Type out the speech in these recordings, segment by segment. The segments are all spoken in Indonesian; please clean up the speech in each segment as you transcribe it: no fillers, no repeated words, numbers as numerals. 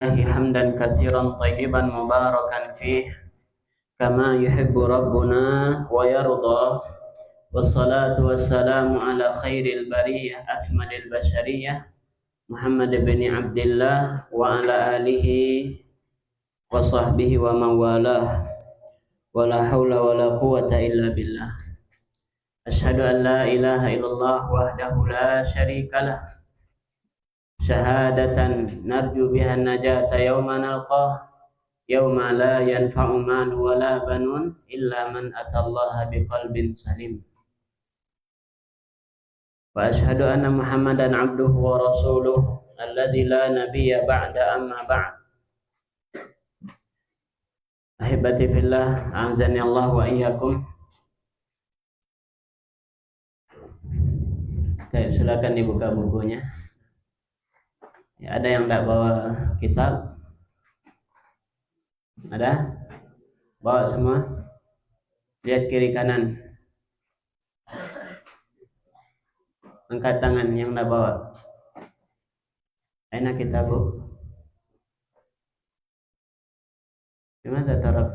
حمدا كثيرا طيبا مباركا فيه كما يحب ربنا ويرضى. والصلاة والسلام على خير البرية أكمل البشرية محمد بن عبد الله وعلى آله وصحبه ومن والاه ولا حول ولا قوة إلا بالله. أشهد أن لا إله إلا الله وحده لا شريك له شهادة نرجو بها النجاة يوم نلقاه يوم لا ينفع مال ولا بنون إلا من أتى الله بقلب سليم. وأشهد أن محمدا عبده ورسوله الذي لا نبي بعد أما بعد. أحبتي في الله أعزني الله وإياكم. Oke, silakan dibuka bukunya. Ya, ada yang tidak bawa kitab? Ada? Bawa semua? Lihat kiri kanan. Angkat tangan yang tidak bawa. Aina kitabu? Gimana taruh?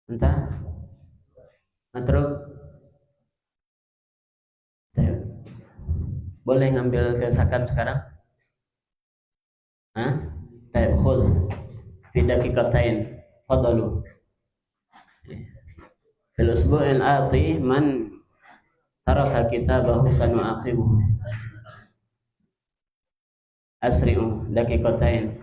Entah? Matruk? Boleh ngambil kesakan sekarang? Hah? Taib khul fi daqiqatain. Fadalu. Fil usbu'il ati man taraka kitabahu sanu'aqibuhu. Asri'u daqiqatain.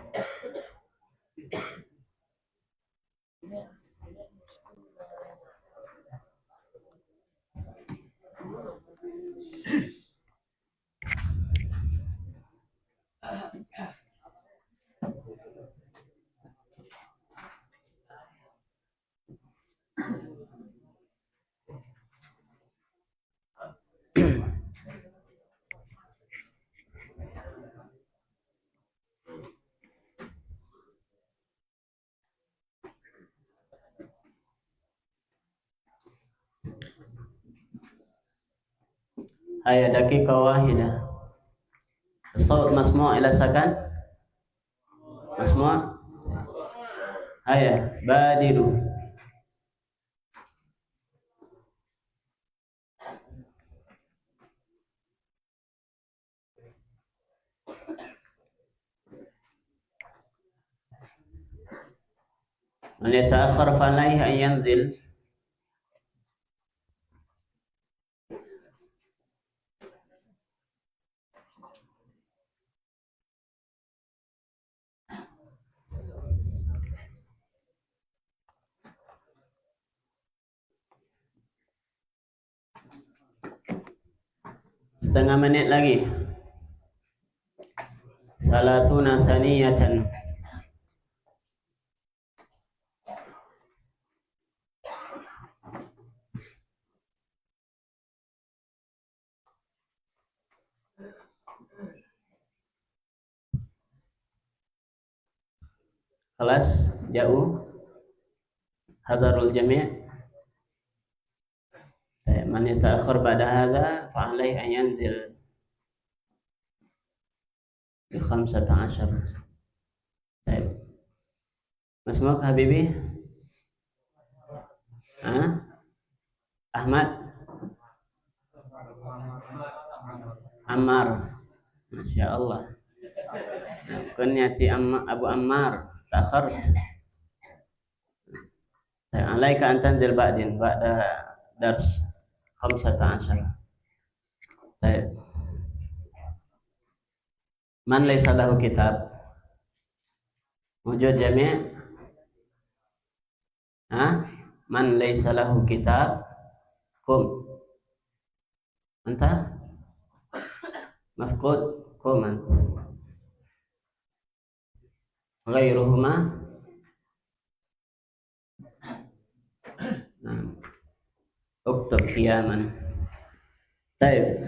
Ayat daqiqah wahidah. الصوت مسموع إلى سكن؟ مسموع؟ هيا بادروا. من يتأخر فعليه أن ينزل. Setengah menit lagi. Salasuna saniyatan. Kelas jauh. Hadarul jami'. Man yata'akhir ba'da hadha fa'alaihi an yanzil bi 15. Baik. Masmuk Habibi? Ahmad? Ammar. Masya Allah. Kunyati Abu Ammar. Ta'akhir. Alaika an tanzil ba'din ba'da dars 15. Baik. Man laysa lahu kitab? Wujud jami'? Man laysa lahu kitab? Kum. Anta? Mafqud? Kum anta. Ghairuhuma? Uktub qiyaman. Baik.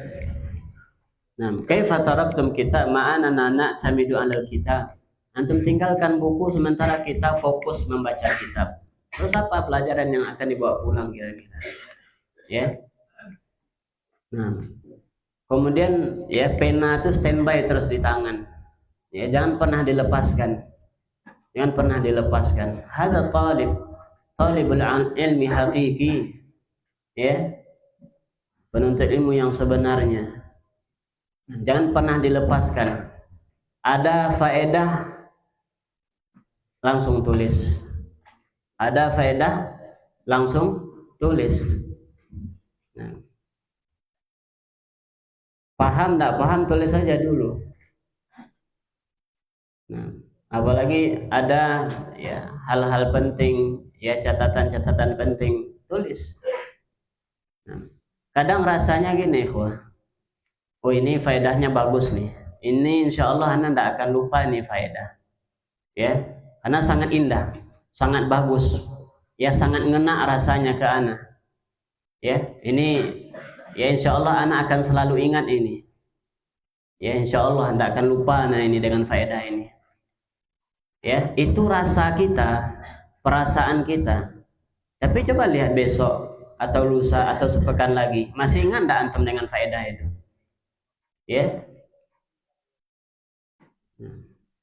Kaifa taraktum kitab ma'anana na'tamidu 'alal kitab. Antum tinggalkan buku sementara kita fokus membaca kitab. Terus apa pelajaran yang akan dibawa pulang kira-kira? Ya. Kemudian ya pena itu standby terus di tangan. Ya, jangan pernah dilepaskan. Jangan pernah dilepaskan. Hadza talibul ilmi hakiki. Ya, penuntut ilmu yang sebenarnya. Jangan pernah dilepaskan. Ada faedah, langsung tulis. Ada faedah, langsung tulis. Nah, paham tidak paham, tulis saja dulu. Nah, apalagi ada ya hal-hal penting, ya catatan-catatan penting, tulis. Nah, kadang rasanya gini, oh ini faedahnya bagus nih. Ini insya Allah Anda tidak akan lupa nih faedah. Ya, karena sangat indah, sangat bagus. Ya, sangat ngena rasanya ke Ana. Ya, ini ya insya Allah Ana akan selalu ingat ini. Ya, insya Allah tidak akan lupa Ana ini dengan faedah ini. Ya, itu rasa kita, perasaan kita. Tapi coba lihat besok atau lusa atau sepekan lagi, masih ingat tidak antum dengan faedah itu? Ya,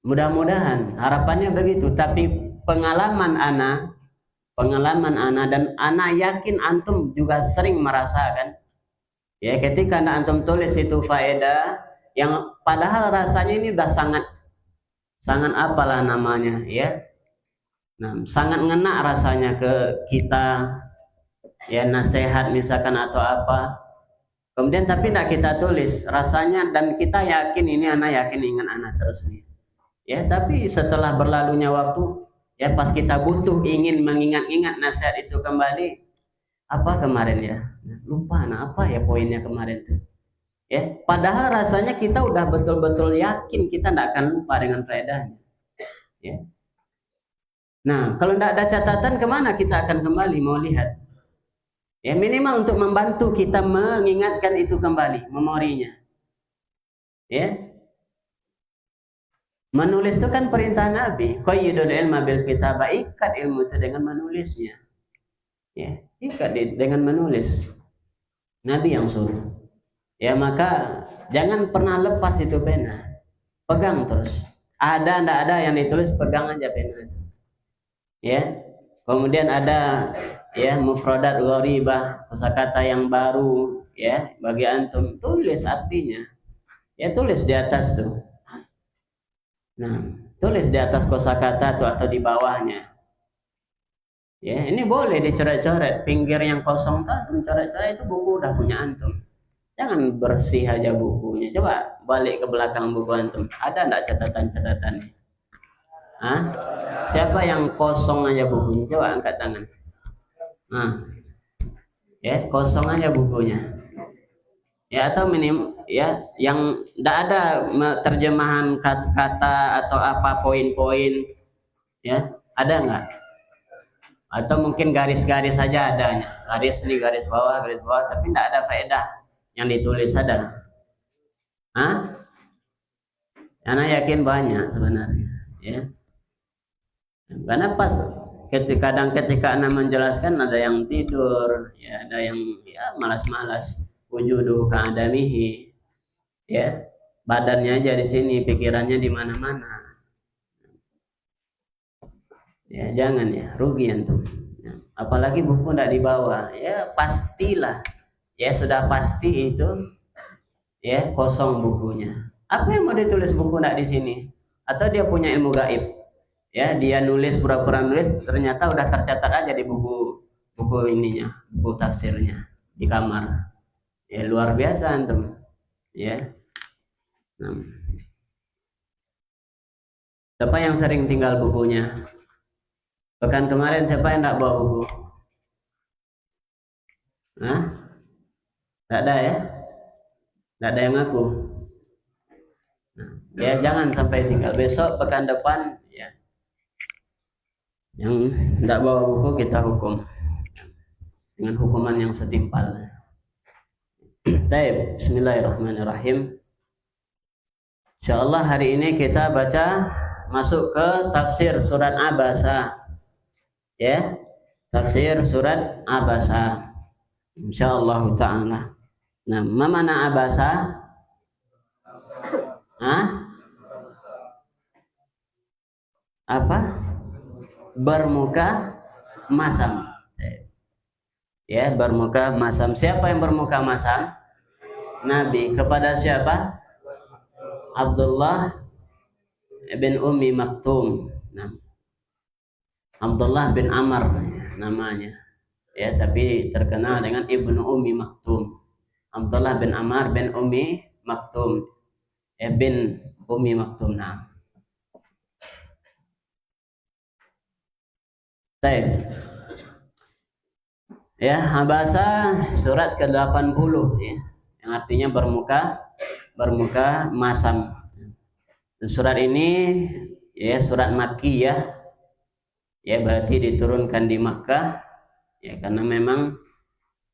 mudah-mudahan harapannya begitu. Tapi pengalaman ana dan ana yakin antum juga sering merasakan. Ya, ketika antum tulis itu faedah yang padahal rasanya ini udah sangat apalah namanya, ya. Nah, sangat ngena rasanya ke kita, ya, nasihat misalkan atau apa. Kemudian tapi tidak kita tulis rasanya, dan kita yakin ini anak yakin ingat anak terus nih. Ya, tapi setelah berlalunya waktu, ya pas kita butuh ingin mengingat-ingat nasihat itu kembali, apa kemarin ya? Lupa, nah apa ya poinnya kemarin tuh? Ya, padahal rasanya kita udah betul-betul yakin kita tidak akan lupa dengan faedahnya. Ya. Nah, kalau tidak ada catatan, kemana kita akan kembali mau lihat? Ya, minimal untuk membantu kita mengingatkan itu kembali, memorinya. Ya, menulis itu kan perintah Nabi. Qayyidul ilma bil kitabah, ikat ilmu itu dengan menulisnya. Ya, ikat dengan menulis. Nabi yang suruh. Ya, maka jangan pernah lepas itu pena. Pegang terus. Ada ndak ada yang ditulis, pegang aja pena. Ya. Kemudian ada ya mufradat gharibah, kosakata yang baru, ya, bagi antum, tulis artinya. Ya, tulis di atas tuh. Nah, tulis di atas kosakata tuh atau di bawahnya. Ya, ini boleh dicoret-coret. Pinggir yang kosong tuh, coret-coret, itu buku udah punya antum. Jangan bersih aja bukunya. Coba balik ke belakang buku antum. Ada enggak catatan-catatannya? Hah? Siapa yang kosong aja bukunya? Coba angkat tangan. Nah, ya kosong aja bukunya. Ya, atau minim ya yang enggak ada terjemahan kata-kata atau apa poin-poin. Ya, ada enggak? Atau mungkin garis-garis saja adanya. Garis ini, garis bawah, tapi enggak ada faedah yang ditulis, ada? Hah? Anak yakin banyak sebenarnya, ya. Karena pas ketika anak menjelaskan, ada yang tidur, ya, ada yang ya malas-malas, wujuduhu ka'adamihi, ya, badannya aja di sini, pikirannya di mana-mana. Ya, jangan ya, rugi antum. Ya, apalagi buku tidak dibawa, ya pastilah, ya sudah pasti itu. Ya, kosong bukunya. Apa yang mau ditulis buku enggak di sini? Atau dia punya ilmu gaib? Ya, dia nulis, pura-pura nulis, ternyata udah tercatat aja di buku ininya, buku tafsirnya di kamar. Ya, luar biasa antum. Ya. Nah. Siapa yang sering tinggal bukunya? Pekan kemarin siapa yang enggak bawa buku? Hah? Enggak ada ya? Enggak ada yang ngaku. Nah, ya jangan sampai tinggal. Besok pekan depan, ya, yang tidak bawa buku kita hukum dengan hukuman yang setimpal. Baik, bismillahirrahmanirrahim. Insyaallah hari ini kita baca masuk ke tafsir surat Abasa. Ya, tafsir surat Abasa. Insyaallah taala. Nah, mana Abasa? Hah? apa? Bermuka masam. Ya, bermuka masam. Siapa yang bermuka masam? Nabi. Kepada siapa? Abdullah bin Ummi Maktum. Nah, Abdullah bin Amr namanya. Ya, tapi terkenal dengan Ibnu Ummi Maktum. Abdullah bin Amr bin Ummi Maktum. Bin Ummi Maktum. Nah. Baik. Ya, Abasa surat ke-80 ya. Yang artinya bermuka masam. Surat ini ya surat Makkiyah. Ya, berarti diturunkan di Makkah. Ya, karena memang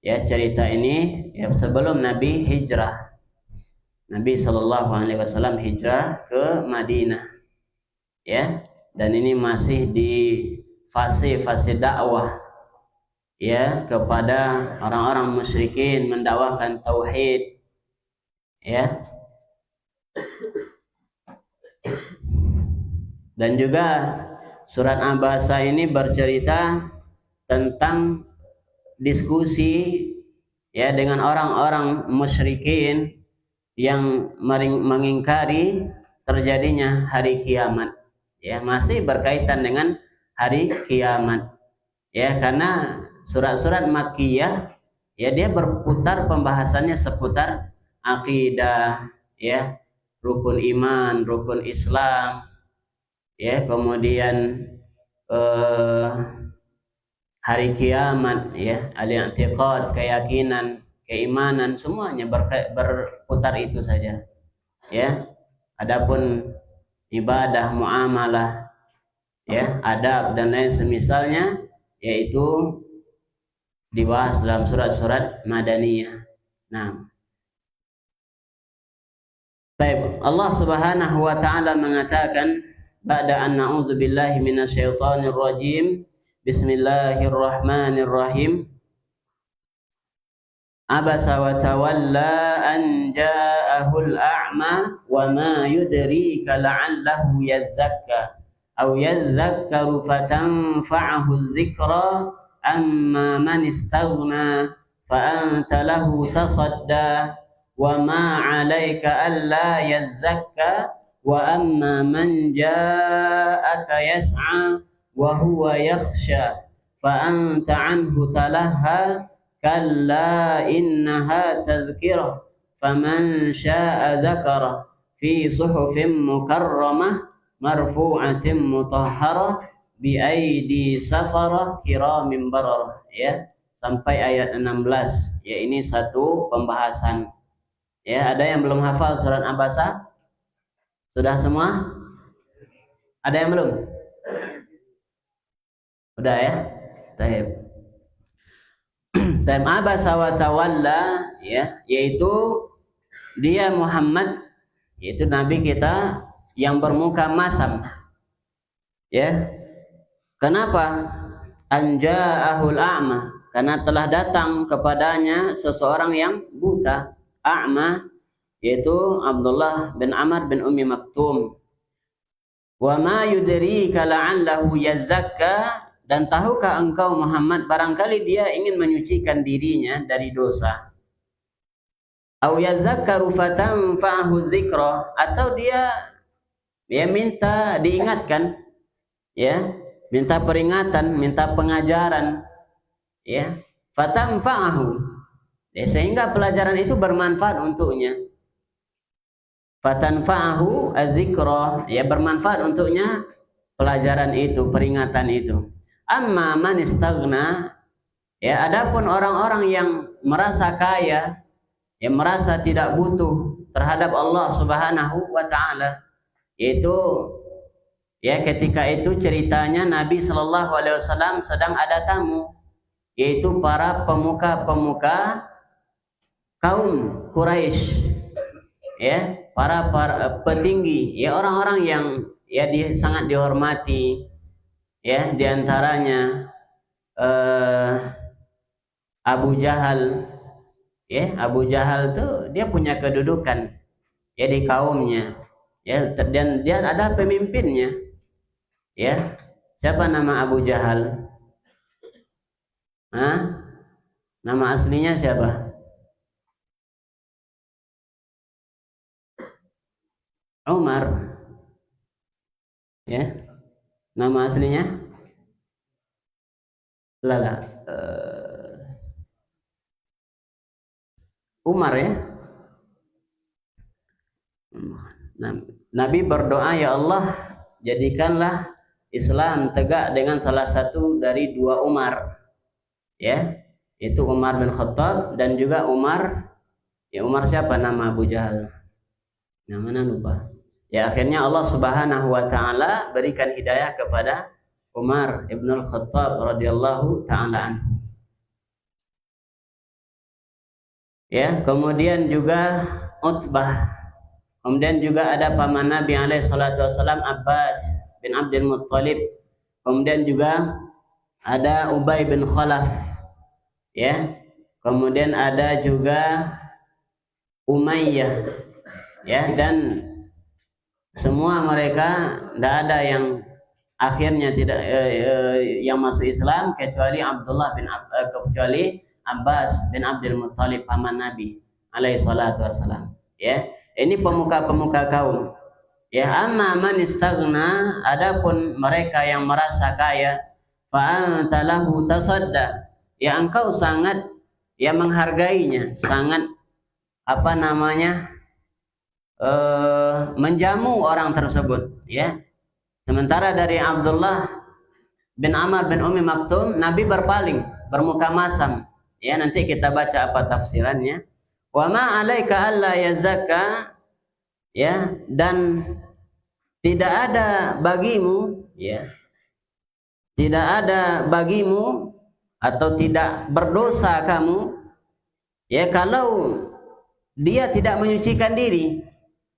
ya cerita ini ya sebelum Nabi hijrah. Nabi Shallallahu Alaihi Wasallam hijrah ke Madinah. Ya, dan ini masih di fase dakwah ya kepada orang-orang musyrikin, mendakwahkan tauhid ya. Dan juga surat Abasa ini bercerita tentang diskusi ya dengan orang-orang musyrikin yang mengingkari terjadinya hari kiamat. Ya, masih berkaitan dengan hari kiamat. Ya, karena surat-surat Makkiyah ya dia berputar pembahasannya seputar akidah ya, rukun iman, rukun Islam ya, kemudian hari kiamat ya, al-i'tiqad, keyakinan, keimanan, semuanya berputar itu saja ya. Adapun ibadah, muamalah ya, adab dan lain semisalnya yaitu dibahas dalam surat-surat Madaniyah. Nah, baik, Allah Subhanahu wa taala mengatakan ba'da an na'udzu billahi minasyaitonir rajim. Bismillahirrahmanirrahim. Abasa wa tawalla an ja'ahul a'ma wa ma yudrika la'allahu yazzakka aw yadhakkaru fatanfa'ahu dzikra amma man istaghna fa anta lahu tasadda wa ma 'alaika alla yazzakka wa amma man ja'aka yas'a wa huwa yakhsha fa anta 'anhu talahha kalla innaha tadhkirah faman syaa'a dzakara fi suhufin mukarramah marfu'atin mutahharah bi aidi safarah kiramin bararah ya, sampai ayat 16 ya. Ini satu pembahasan ya. Ada yang belum hafal surat Abasa? Sudah semua? Ada yang belum? Udah ya? Baik. Dan Abasa wa tawalla ya, yaitu dia Muhammad, yaitu nabi kita yang bermuka masam ya. Kenapa? Anja'ahul a'ma, karena telah datang kepadanya seseorang yang buta, a'ma, yaitu Abdullah bin Amr bin Ummi Maktum. Wa ma yudrika la'allahu yazzakka, dan tahukah engkau Muhammad barangkali dia ingin menyucikan dirinya dari dosa. Au yadzakkaru fatanfa'ahu dzikra, atau dia minta diingatkan ya, minta peringatan, minta pengajaran ya, fatanfa'ahu ya, sehingga pelajaran itu bermanfaat untuknya. Fatanfa'ahu adzikra ya, bermanfaat untuknya pelajaran itu, peringatan itu. Amma man istaghna ya, adapun orang-orang yang merasa kaya, yang merasa tidak butuh terhadap Allah Subhanahu wa taala, yaitu ya ketika itu ceritanya Nabi Shallallahu Alaihi Wasallam sedang ada tamu, yaitu para pemuka-pemuka kaum Quraisy ya, para petinggi ya, orang-orang yang ya sangat dihormati ya, diantaranya Abu Jahal ya. Abu Jahal tuh dia punya kedudukan ya di kaumnya ya, dan dia ada pemimpinnya Ya, siapa nama Abu Jahal? Hah? Nama aslinya siapa? Umar. Ya, nama aslinya? Lala. Umar ya. Nabi berdoa, ya Allah, jadikanlah Islam tegak dengan salah satu dari dua Umar. Ya, itu Umar bin Khattab dan juga Umar. Ya, Umar siapa nama Abu Jahal? Namanya lupa. Ya, akhirnya Allah Subhanahu wa taala berikan hidayah kepada Umar ibn Khattab radhiyallahu taala anhu. Ya, kemudian juga Utbah. Kemudian juga ada paman Nabi alaihi salatu wasallam Abbas bin Abdul Muttalib. Kemudian juga ada Ubay bin Khalaf. Ya. Kemudian ada juga Umayyah. Ya, dan semua mereka tidak ada yang akhirnya tidak yang masuk Islam kecuali kecuali Abbas bin Abdul Muttalib paman Nabi alaihi salatu wasallam. Ya, ini pemuka-pemuka kaum. Ya, amma man istaghna, adapun mereka yang merasa kaya, fa anta lahu tasadda, ya engkau sangat ya menghargainya, sangat apa namanya? Menjamu orang tersebut, ya. Sementara dari Abdullah bin Amr bin Ummi Maktum, Nabi berpaling, bermuka masam. Ya, nanti kita baca apa tafsirannya. Wa ma 'alaika alla yazakka, ya, dan tidak ada bagimu, ya. Tidak ada bagimu atau tidak berdosa kamu, ya, kalau dia tidak menyucikan diri.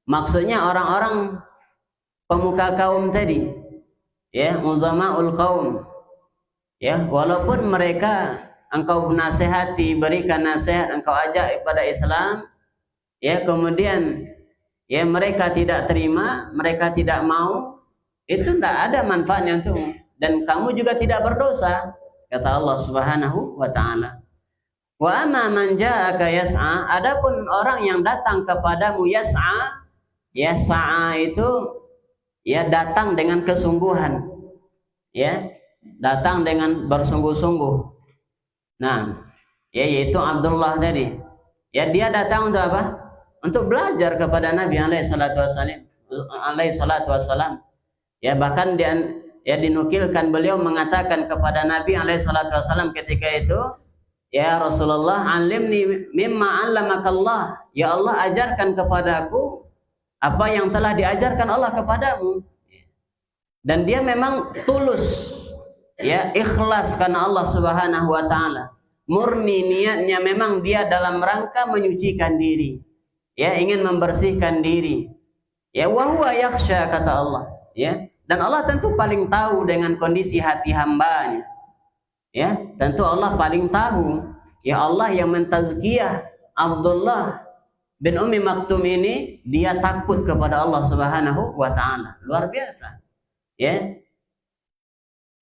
Maksudnya orang-orang pemuka kaum tadi, ya, uzamaul kaum, ya, walaupun mereka engkau nasihati, berikan nasihat, engkau ajak kepada Islam, ya, kemudian ya mereka tidak terima, mereka tidak mau, itu tidak ada manfaatnya untukmu dan kamu juga tidak berdosa, kata Allah Subhanahu wa taala. Wa amma man ja'aka yas'a, adapun orang yang datang kepadamu yas'a, ya, sa'a itu ya datang dengan kesungguhan, ya, datang dengan bersungguh-sungguh. Nah, ya, yaitu Abdullah tadi, ya, dia datang untuk apa? Untuk belajar kepada Nabi alaihi salatu wasallam. Ya, bahkan dia ya dinukilkan beliau mengatakan kepada Nabi alaihi salatu wasallam ketika itu, ya Rasulullah, alimni mimma 'allamakallah, ya Allah, ajarkan kepadaku apa yang telah diajarkan Allah kepadamu. Dan dia memang tulus, ya, ikhlas karena Allah Subhanahu wa taala. Murni niatnya memang dia dalam rangka menyucikan diri, ya, ingin membersihkan diri. Ya, wa huwa yakhsha, kata Allah, ya. Dan Allah tentu paling tahu dengan kondisi hati hambanya. Ya, tentu Allah paling tahu. Ya, Allah yang mentazkiyah Abdullah bin Ummi Maktum ini, dia takut kepada Allah Subhanahu wa taala. Luar biasa. Ya.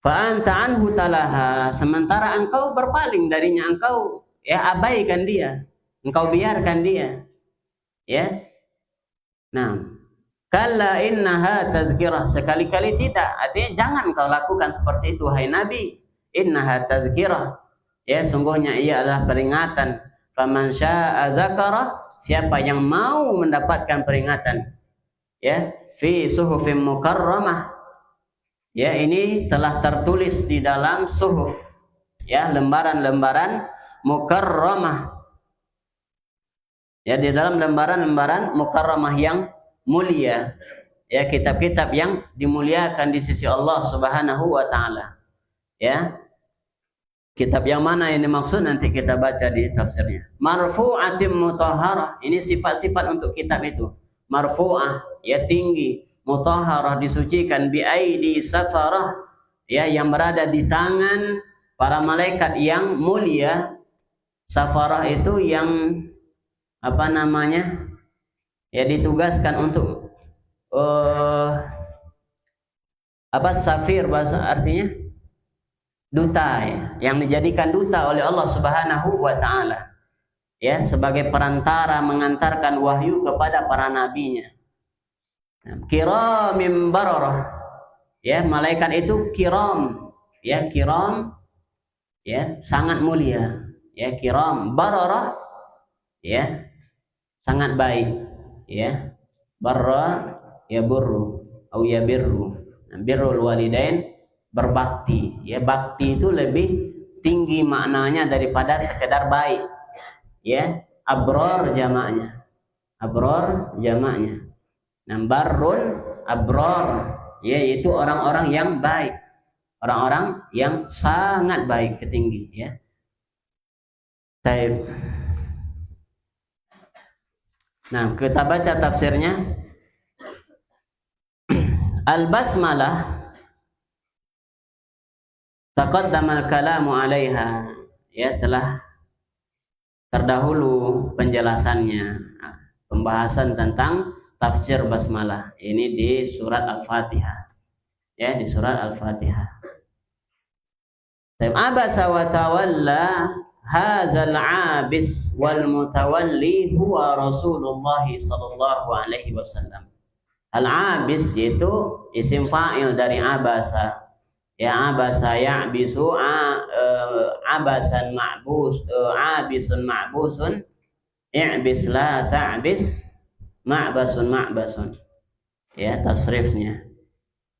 Fa anta anhu talaha, sementara engkau berpaling darinya, engkau ya abaikan dia, engkau biarkan dia. Ya. Nah, kalla innaha tazkirah, sekali-kali tidak, artinya jangan kau lakukan seperti itu hai Nabi. Innaha tazkirah, ya, sungguhnya ia adalah peringatan. Faman syaa'a dzakara, siapa yang mau mendapatkan peringatan, ya, fi suhufim mukarramah, ya, ini telah tertulis di dalam suhuf, ya, lembaran-lembaran mukarramah, ya, di dalam lembaran-lembaran mukarramah yang mulia, ya, kitab-kitab yang dimuliakan di sisi Allah Subhanahu wa taala. Ya, kitab yang mana ini maksud nanti kita baca di tafsirnya. Marfu'atim mutahharah, ini sifat-sifat untuk kitab itu. Marfu'ah, ya, tinggi, mutahharah, disucikan, bi aidi safarah, ya, yang berada di tangan para malaikat yang mulia. Safarah itu yang apa namanya? Ya, ditugaskan untuk Apa safir bahasa artinya? Duta, ya, yang dijadikan duta oleh Allah Subhanahu wa taala. Ya, sebagai perantara mengantarkan wahyu kepada para nabinya. Kiramim bararah. Ya, malaikat itu kiram. Ya, kiram, ya, sangat mulia. Ya, kiram bararah, ya, sangat baik. Ya, barra ya burru atau ya birru. Birrul walidain, berbakti. Ya, bakti itu lebih tinggi maknanya daripada sekedar baik. Ya, abror jamaknya. Abror jamaknya. Nah, barrun abror, yaitu orang-orang yang baik. Orang-orang yang sangat baik, tinggi, ya. Baik. Nah, kita baca tafsirnya. Al-basmalah taqaddama al-kalamu 'alaiha. Ya, telah terdahulu penjelasannya, pembahasan tentang tafsir basmalah ini di surat Al-Fatihah. Ya, di surat Al-Fatihah. Abasa wa tawalla hadzal 'abis wal mutawalli huwa Rasulullah sallallahu alaihi wasallam. Al-'abis yaitu isim fa'il dari abasa. Ya, abasa ya'bisu, abasan ma'bus, abisun ma'busun, i'bis la ta'bis, ma'basun ma'basun. Ya, tasrifnya.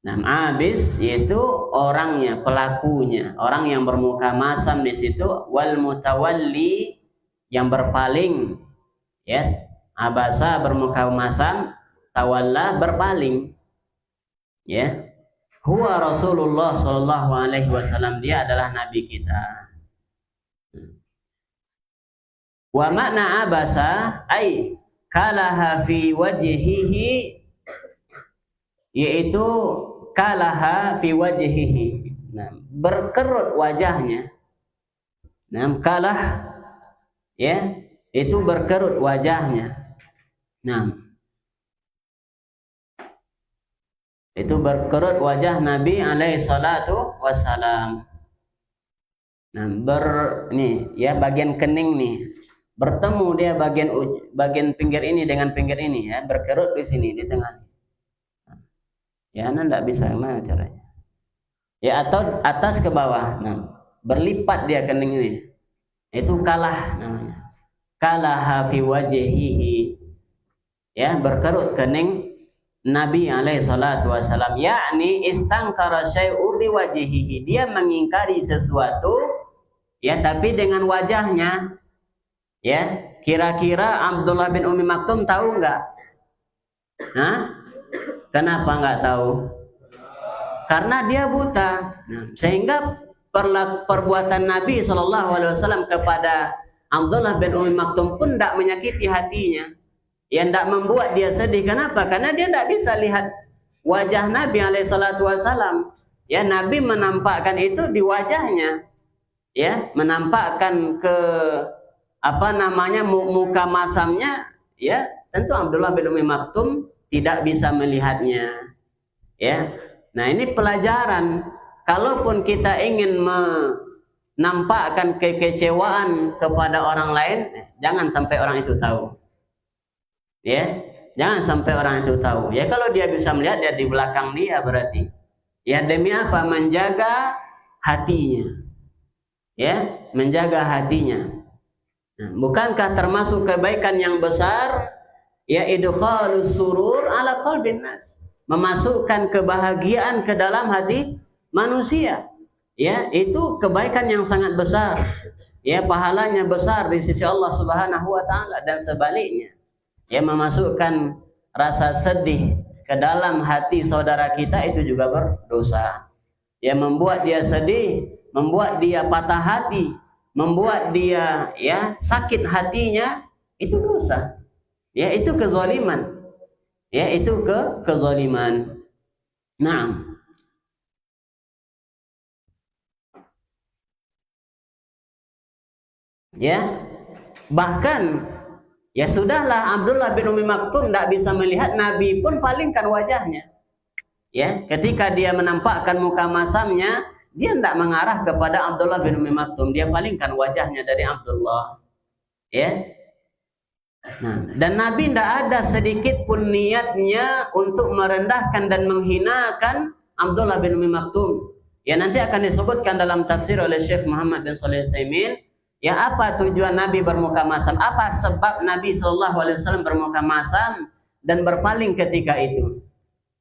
Nah, abis yaitu orangnya, pelakunya, orang yang bermuka masam di situ. Wal mutawalli, yang berpaling. Ya, abasa bermuka masam, tawalla berpaling. Ya, huwa Rasulullah sallallahu alaihi wasallam, dia adalah nabi kita. Wa makna abasa ay kalaha fi wajhihi, yaitu kalaha fi wajhihi. Nah, berkerut wajahnya. Nah, kalah, ya, itu berkerut wajahnya. Nah, itu berkerut wajah Nabi alaihi salatu wassalam. Nah, nih, ya, bagian kening nih, bertemu dia bagian pinggir ini dengan pinggir ini, ya, berkerut di sini di tengah. Ya, Anda tidak bisa, gimana caranya? Ya, atau atas ke bawah. Nah, berlipat dia kening ini. Itu kalah namanya. Kalaha fi wajhihi. Ya, berkerut kening Nabi alaihi salatu wasalam. Yakni istangkara syai'u bi wajhihi. Dia mengingkari sesuatu, ya, tapi dengan wajahnya. Ya, kira-kira Abdullah bin Ummi Maktum tahu enggak? Hah? Kenapa nggak tahu? Karena dia buta. Nah, sehingga perbuatan Nabi SAW kepada Abdullah bin Ummi Maktum pun tidak menyakiti hatinya. Ya, tidak membuat dia sedih. Kenapa? Karena dia tidak bisa lihat wajah Nabi SAW. Ya, Nabi menampakkan itu di wajahnya. Ya, menampakkan ke muka masamnya. Ya, tentu Abdullah bin Ummi Maktum tidak bisa melihatnya. Ya. Nah, ini pelajaran. Kalaupun kita ingin menampakkan kekecewaan kepada orang lain, jangan sampai orang itu tahu. Ya, jangan sampai orang itu tahu. Ya, kalau dia bisa melihat, dia di belakang dia berarti. Ya, demi apa? Menjaga hatinya. Ya, menjaga hatinya. Nah, bukankah termasuk kebaikan yang besar? Ya, idkhalus surur ala qalbin nas, memasukkan kebahagiaan ke dalam hati manusia. Ya, itu kebaikan yang sangat besar. Ya, pahalanya besar di sisi Allah Subhanahu wa taala. Dan sebaliknya, ya, memasukkan rasa sedih ke dalam hati saudara kita itu juga berdosa. Ya, membuat dia sedih, membuat dia patah hati, membuat dia, ya, sakit hatinya, itu dosa. Ya, itu kezaliman. Ya, itu kezaliman. Nah, ya, bahkan, ya, sudahlah Abdullah bin Ummi Maktum tidak bisa melihat, Nabi pun palingkan wajahnya. Ya, ketika dia menampakkan muka masamnya, dia tidak mengarah kepada Abdullah bin Umi Maktum, dia palingkan wajahnya dari Abdullah. Ya. Nah, dan Nabi tidak ada sedikit pun niatnya untuk merendahkan dan menghinakan Abdullah bin Umi Maktum. Ya, nanti akan disebutkan dalam tafsir oleh Syekh Muhammad bin Shalih Al-Utsaimin. Ya, apa tujuan Nabi bermuka masam? Apa sebab Nabi Shallallahu Alaihi Wasallam bermuka masam dan berpaling ketika itu?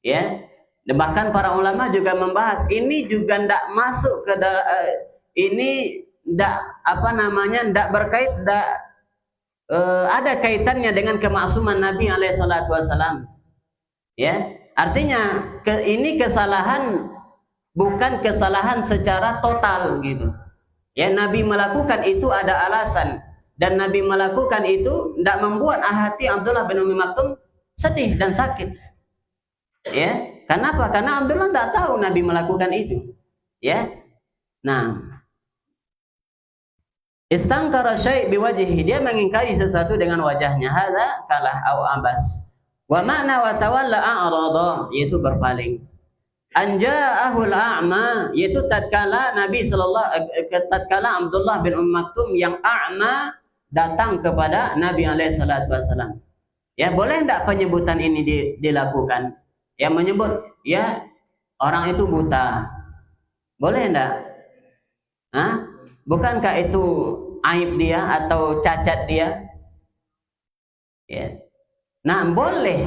Ya. Dan bahkan para ulama juga membahas ini juga tidak masuk ke ini tidak tidak berkait ada kaitannya dengan kemaksuman Nabi Alaihissalam. Ya, artinya ini kesalahan bukan kesalahan secara total gitu. Ya, Nabi melakukan itu ada alasan dan Nabi melakukan itu tidak membuat hati Abdullah bin Umi Maktum sedih dan sakit. Ya. Kenapa? Karena Abdullah tidak tahu Nabi melakukan itu. Ya. Nah, istangkara syai' biwajhihi, dia mengingkari sesuatu dengan wajahnya. Hadza kalah au abas. Wa ma'na wa tawalla a'rada, yaitu berpaling. Anja'ahul a'ma, yaitu tatkala Abdullah bin Maktum yang a'ma datang kepada Nabi alaihi salatu wasallam. Ya, boleh enggak penyebutan ini dilakukan? Ya, menyebut ya orang itu buta. Boleh enggak? Hah? Bukankah itu aib dia atau cacat dia? Ya. Nah, boleh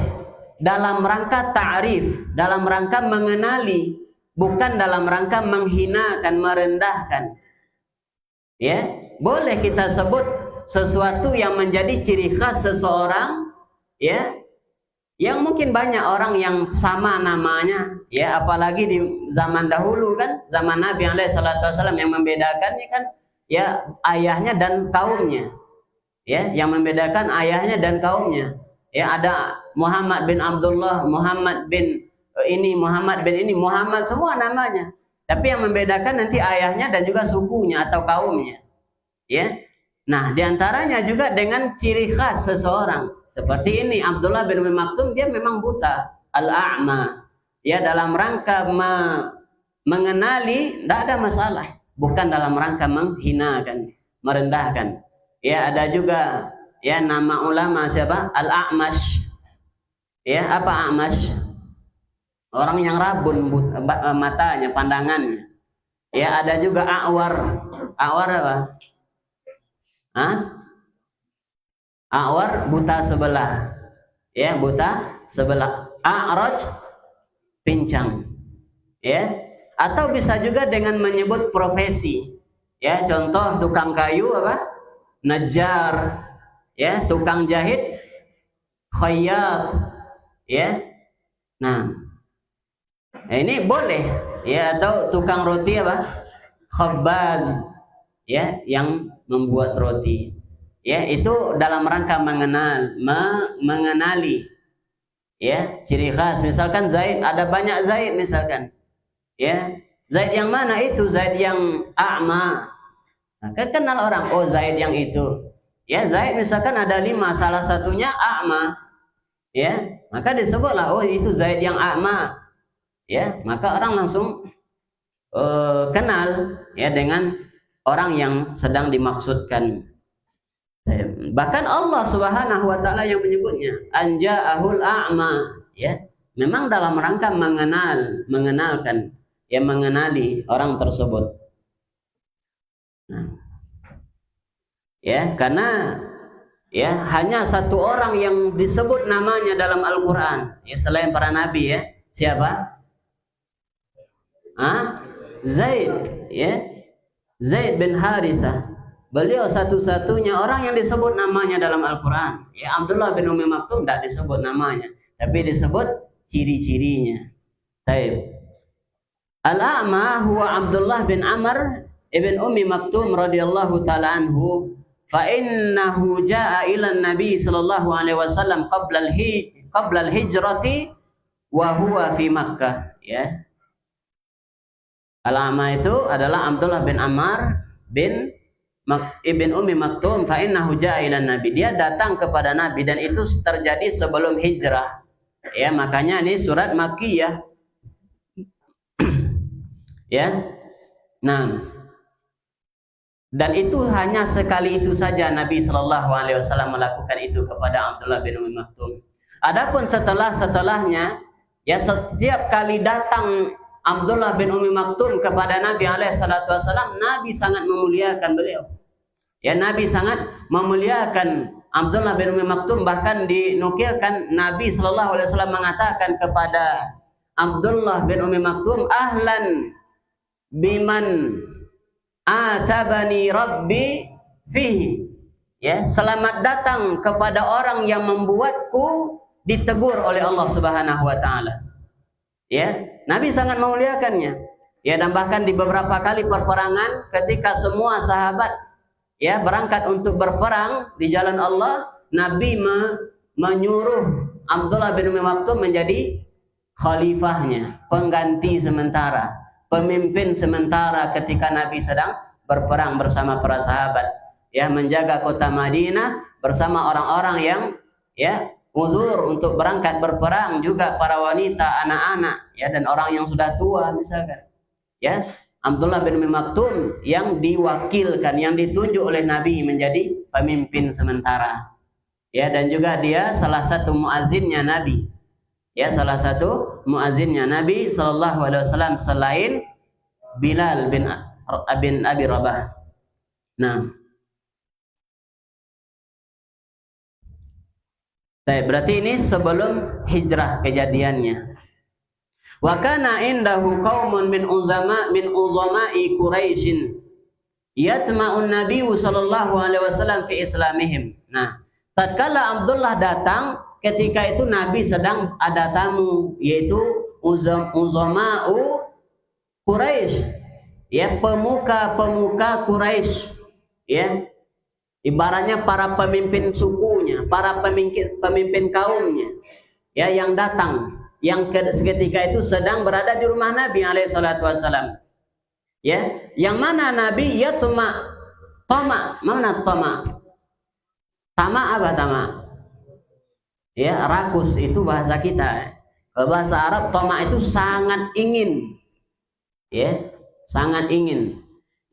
dalam rangka ta'rif, dalam rangka mengenali, bukan dalam rangka menghinakan, merendahkan. Ya, boleh kita sebut sesuatu yang menjadi ciri khas seseorang, ya, yang mungkin banyak orang yang sama namanya, ya, apalagi di zaman dahulu kan, zaman Nabi Alaihissalam, yang membedakannya kan, ya, ayahnya dan kaumnya, ya, yang membedakan ayahnya dan kaumnya, ya, ada Muhammad bin Abdullah, Muhammad bin ini, Muhammad bin ini, Muhammad semua namanya, tapi yang membedakan nanti ayahnya dan juga sukunya atau kaumnya, ya. Nah, diantaranya juga dengan ciri khas seseorang. Seperti ini, Abdullah bin Umi Maktum, dia memang buta, al-a'ma. Ya, dalam rangka mengenali, tidak ada masalah. Bukan dalam rangka menghinakan, merendahkan. Ya, ada juga ya nama ulama siapa? Al-A'mash. Ya, apa A'mash? Orang yang rabun matanya, pandangannya. Ya, ada juga A'war. A'war apa? Hah? A'war buta sebelah, ya, buta sebelah. A'raj pincang, ya. Atau bisa juga dengan menyebut profesi, ya. Contoh tukang kayu apa? Najjar, ya. Tukang jahit khayyat, ya. Nah, ini boleh, ya. Atau tukang roti apa? Khabbaz, ya, yang membuat roti. Ya, itu dalam rangka mengenali, ya, ciri khas. Misalkan Zaid, ada banyak Zaid misalkan, ya. Zaid yang mana itu? Zaid yang a'ma. Nah, kenal orang, oh Zaid yang itu. Ya, Zaid misalkan ada 5, salah satunya a'ma, ya, maka disebutlah, oh itu Zaid yang a'ma, ya, maka orang langsung kenal, ya, dengan orang yang sedang dimaksudkan. Bahkan Allah Subhanahu wa taala yang menyebutnya anja'ahul a'ma, ya, memang dalam rangka mengenalkan, ya, mengenali orang tersebut. Nah, ya, karena ya hanya satu orang yang disebut namanya dalam Al-Qur'an, ya, selain para nabi, ya. Siapa? Zaid, ya. Zaid bin Harithah. Beliau satu-satunya orang yang disebut namanya dalam Al-Quran. Ya, Abdullah bin Umi Maktum tidak disebut namanya, tapi disebut ciri-cirinya. Taib. Al-a'ma huwa Abdullah bin Amr ibn Umi Maktum radhiyallahu ta'ala anhu. Fa innahu ja'a ila Nabi sallallahu alaihi wasallam qabla al-hijrati wa huwa fi Makkah, ya. Al-a'ma itu adalah Abdullah bin Amr bin Ibn Umi Maktum, fa innahu ja'a ila Nabi. Dia datang kepada Nabi dan itu terjadi sebelum hijrah. Ya, makanya ini surat Makkiyah. Ya. Nah, dan itu hanya sekali itu saja Nabi Shallallahu Alaihi Wasallam melakukan itu kepada Abdullah bin Umi Maktum. Adapun setelahnya, ya setiap kali datang Abdullah bin Umi Maktum kepada Nabi Alaihi Wasallam, Nabi sangat memuliakan beliau. Ya, Nabi sangat memuliakan Abdullah bin Umi Maktum, bahkan dinukilkan Nabi Shallallahu Alaihi Wasallam mengatakan kepada Abdullah bin Umi Maktum, ahlan biman atabani rabbi fihi. Ya, selamat datang kepada orang yang membuatku ditegur oleh Allah Subhanahu wa taala. Ya, Nabi sangat memuliakannya. Ya, dan bahkan di beberapa kali perperangan ketika semua sahabat ya berangkat untuk berperang di jalan Allah, Nabi menyuruh Abdullah bin Umi Maktum menjadi khalifahnya, pengganti sementara, pemimpin sementara ketika Nabi sedang berperang bersama para sahabat, ya, menjaga kota Madinah bersama orang-orang yang ya uzur untuk berangkat berperang, juga para wanita, anak-anak, ya, dan orang yang sudah tua misalkan. Ya, Abdullah bin Umi Maktum yang diwakilkan, yang ditunjuk oleh Nabi menjadi pemimpin sementara. Ya, dan juga dia salah satu muazzinnya Nabi. Ya, salah satu muazzinnya Nabi Sallallahu Alaihi Wasallam selain Bilal bin Abi Rabah. Nah, berarti ini sebelum hijrah kejadiannya. Wa kana indahu qaumun min uzama'i Quraisyin yatma'un Nabi sallallahu alaihi wasallam fi islamihim. Nah, tatkala Abdullah datang, ketika itu Nabi sedang ada tamu, yaitu uzama'u Quraisy, ya, pemuka-pemuka Quraisy, ya, ibaratnya para pemimpin sukunya, para pemimpin kaumnya, ya, yang datang, yang ketika itu sedang berada di rumah Nabi alaihi salatu wasallam. Ya, yang mana Nabi yatma, tama, mana tama? Tama apa tama? Ya, rakus itu bahasa kita. Kalau bahasa Arab, tama itu sangat ingin. Ya, sangat ingin.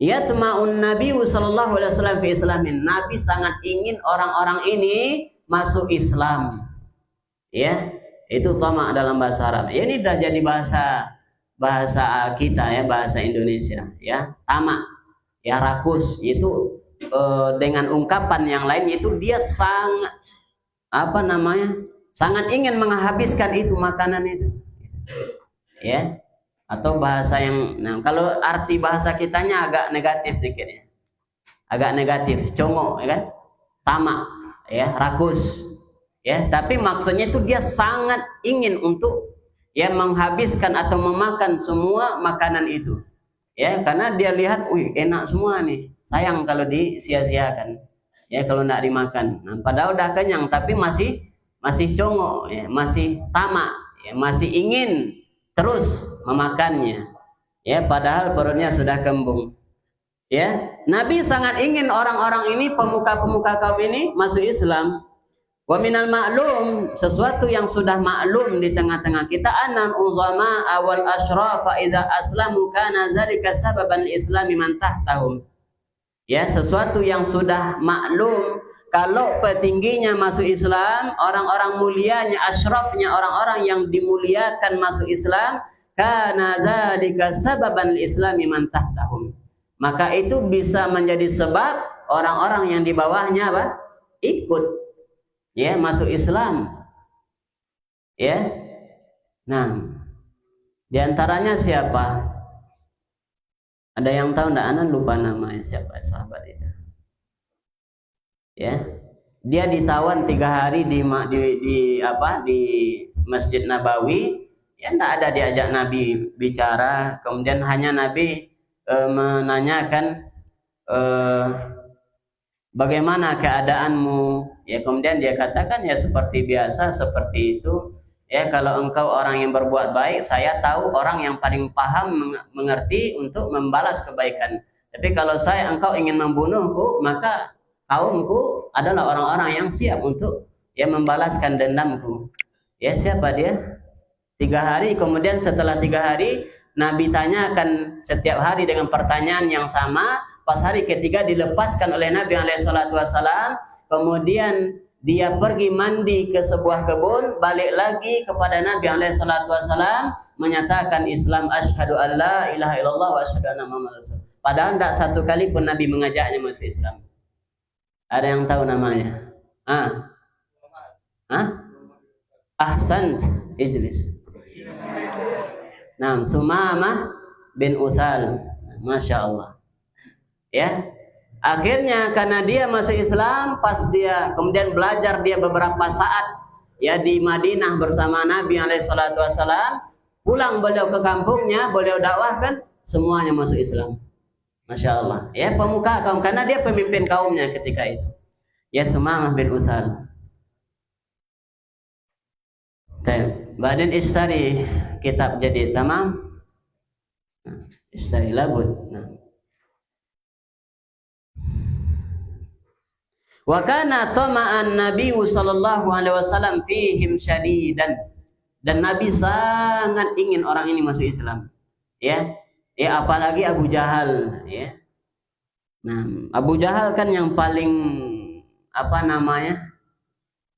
Yatma'un Nabi sallallahu alaihi wasallam fi islamin. Nabi sangat ingin orang-orang ini masuk Islam. Ya, itu tama dalam bahasa Arab. Ya, ini sudah jadi bahasa kita, ya, bahasa Indonesia, ya. Tama, ya, rakus itu dengan ungkapan yang lain, itu dia sangat sangat ingin menghabiskan itu makanan itu, ya. Atau bahasa yang, nah, kalau arti bahasa kitanya agak negatif dikit, ya, agak negatif, congok, ya kan, tamak, ya, rakus, ya, tapi maksudnya itu dia sangat ingin untuk, ya, menghabiskan atau memakan semua makanan itu, ya, karena dia lihat, wih, enak semua nih, sayang kalau disia-siakan, ya, kalau tidak dimakan. Nah, padahal udah kenyang tapi masih congok, ya, masih tamak, ya, masih ingin terus memakannya, ya, padahal perutnya sudah kembung. Ya, Nabi sangat ingin orang-orang ini, pemuka-pemuka kaum ini masuk Islam. Wa minal ma'lum, sesuatu yang sudah maklum di tengah-tengah kita, anan uzama awal asrafa idza aslamu kana zalika sababan islami man tahtahum. Ya, sesuatu yang sudah maklum, kalau petingginya masuk Islam, orang-orang mulianya, asyrafnya, orang-orang yang dimuliakan masuk Islam, kana dzalika sababan islami man tahtahum. Maka itu bisa menjadi sebab orang-orang yang di bawahnya apa? Ikut, ya, masuk Islam. Ya. Nah, di antaranya siapa? Ada yang tahu enggak? Anak lupa namanya siapa sahabat itu. Ya, dia ditawan 3 hari di Masjid Nabawi. Ya, tidak ada diajak Nabi bicara. Kemudian hanya Nabi menanyakan bagaimana keadaanmu. Ya, kemudian dia katakan, ya, seperti biasa, seperti itu. Ya, kalau engkau orang yang berbuat baik, saya tahu orang yang paling paham mengerti untuk membalas kebaikan. Tapi kalau engkau ingin membunuhku, maka kaumku adalah orang-orang yang siap untuk, ya, membalaskan dendamku. Ya, siapa dia? 3 hari, kemudian setelah 3 hari Nabi tanyakan setiap hari dengan pertanyaan yang sama. Pas hari ketiga dilepaskan oleh Nabi SAW. Kemudian dia pergi mandi ke sebuah kebun, balik lagi kepada Nabi SAW, menyatakan Islam, asyhadu an la ilaha illallah wa asyhadu anna Muhammadar Rasul. Padahal tidak satu kali pun Nabi mengajaknya masuk Islam. Ada yang tahu namanya? Ahsant, ijlis. Nah, Sumamah bin Utsal. Masya Allah. Ya, akhirnya karena dia masuk Islam, pas dia kemudian belajar dia beberapa saat ya di Madinah bersama Nabi SAW, pulang beliau ke kampungnya, beliau dakwahkan, semuanya masuk Islam. Masya Allah. Ya, pemuka kaum, karena dia pemimpin kaumnya ketika itu. Ya, Sumamah bin Utsal. Badin ishtari kitab jadid, tamam? Ishtari labud. Wa kana tama'an Nabi sallallahu alaihi wasallam fihim syadidan. Dan Nabi sangat ingin orang ini masuk Islam. Ya. Ya, apalagi Abu Jahal, ya. Nah, Abu Jahal kan yang paling apa namanya?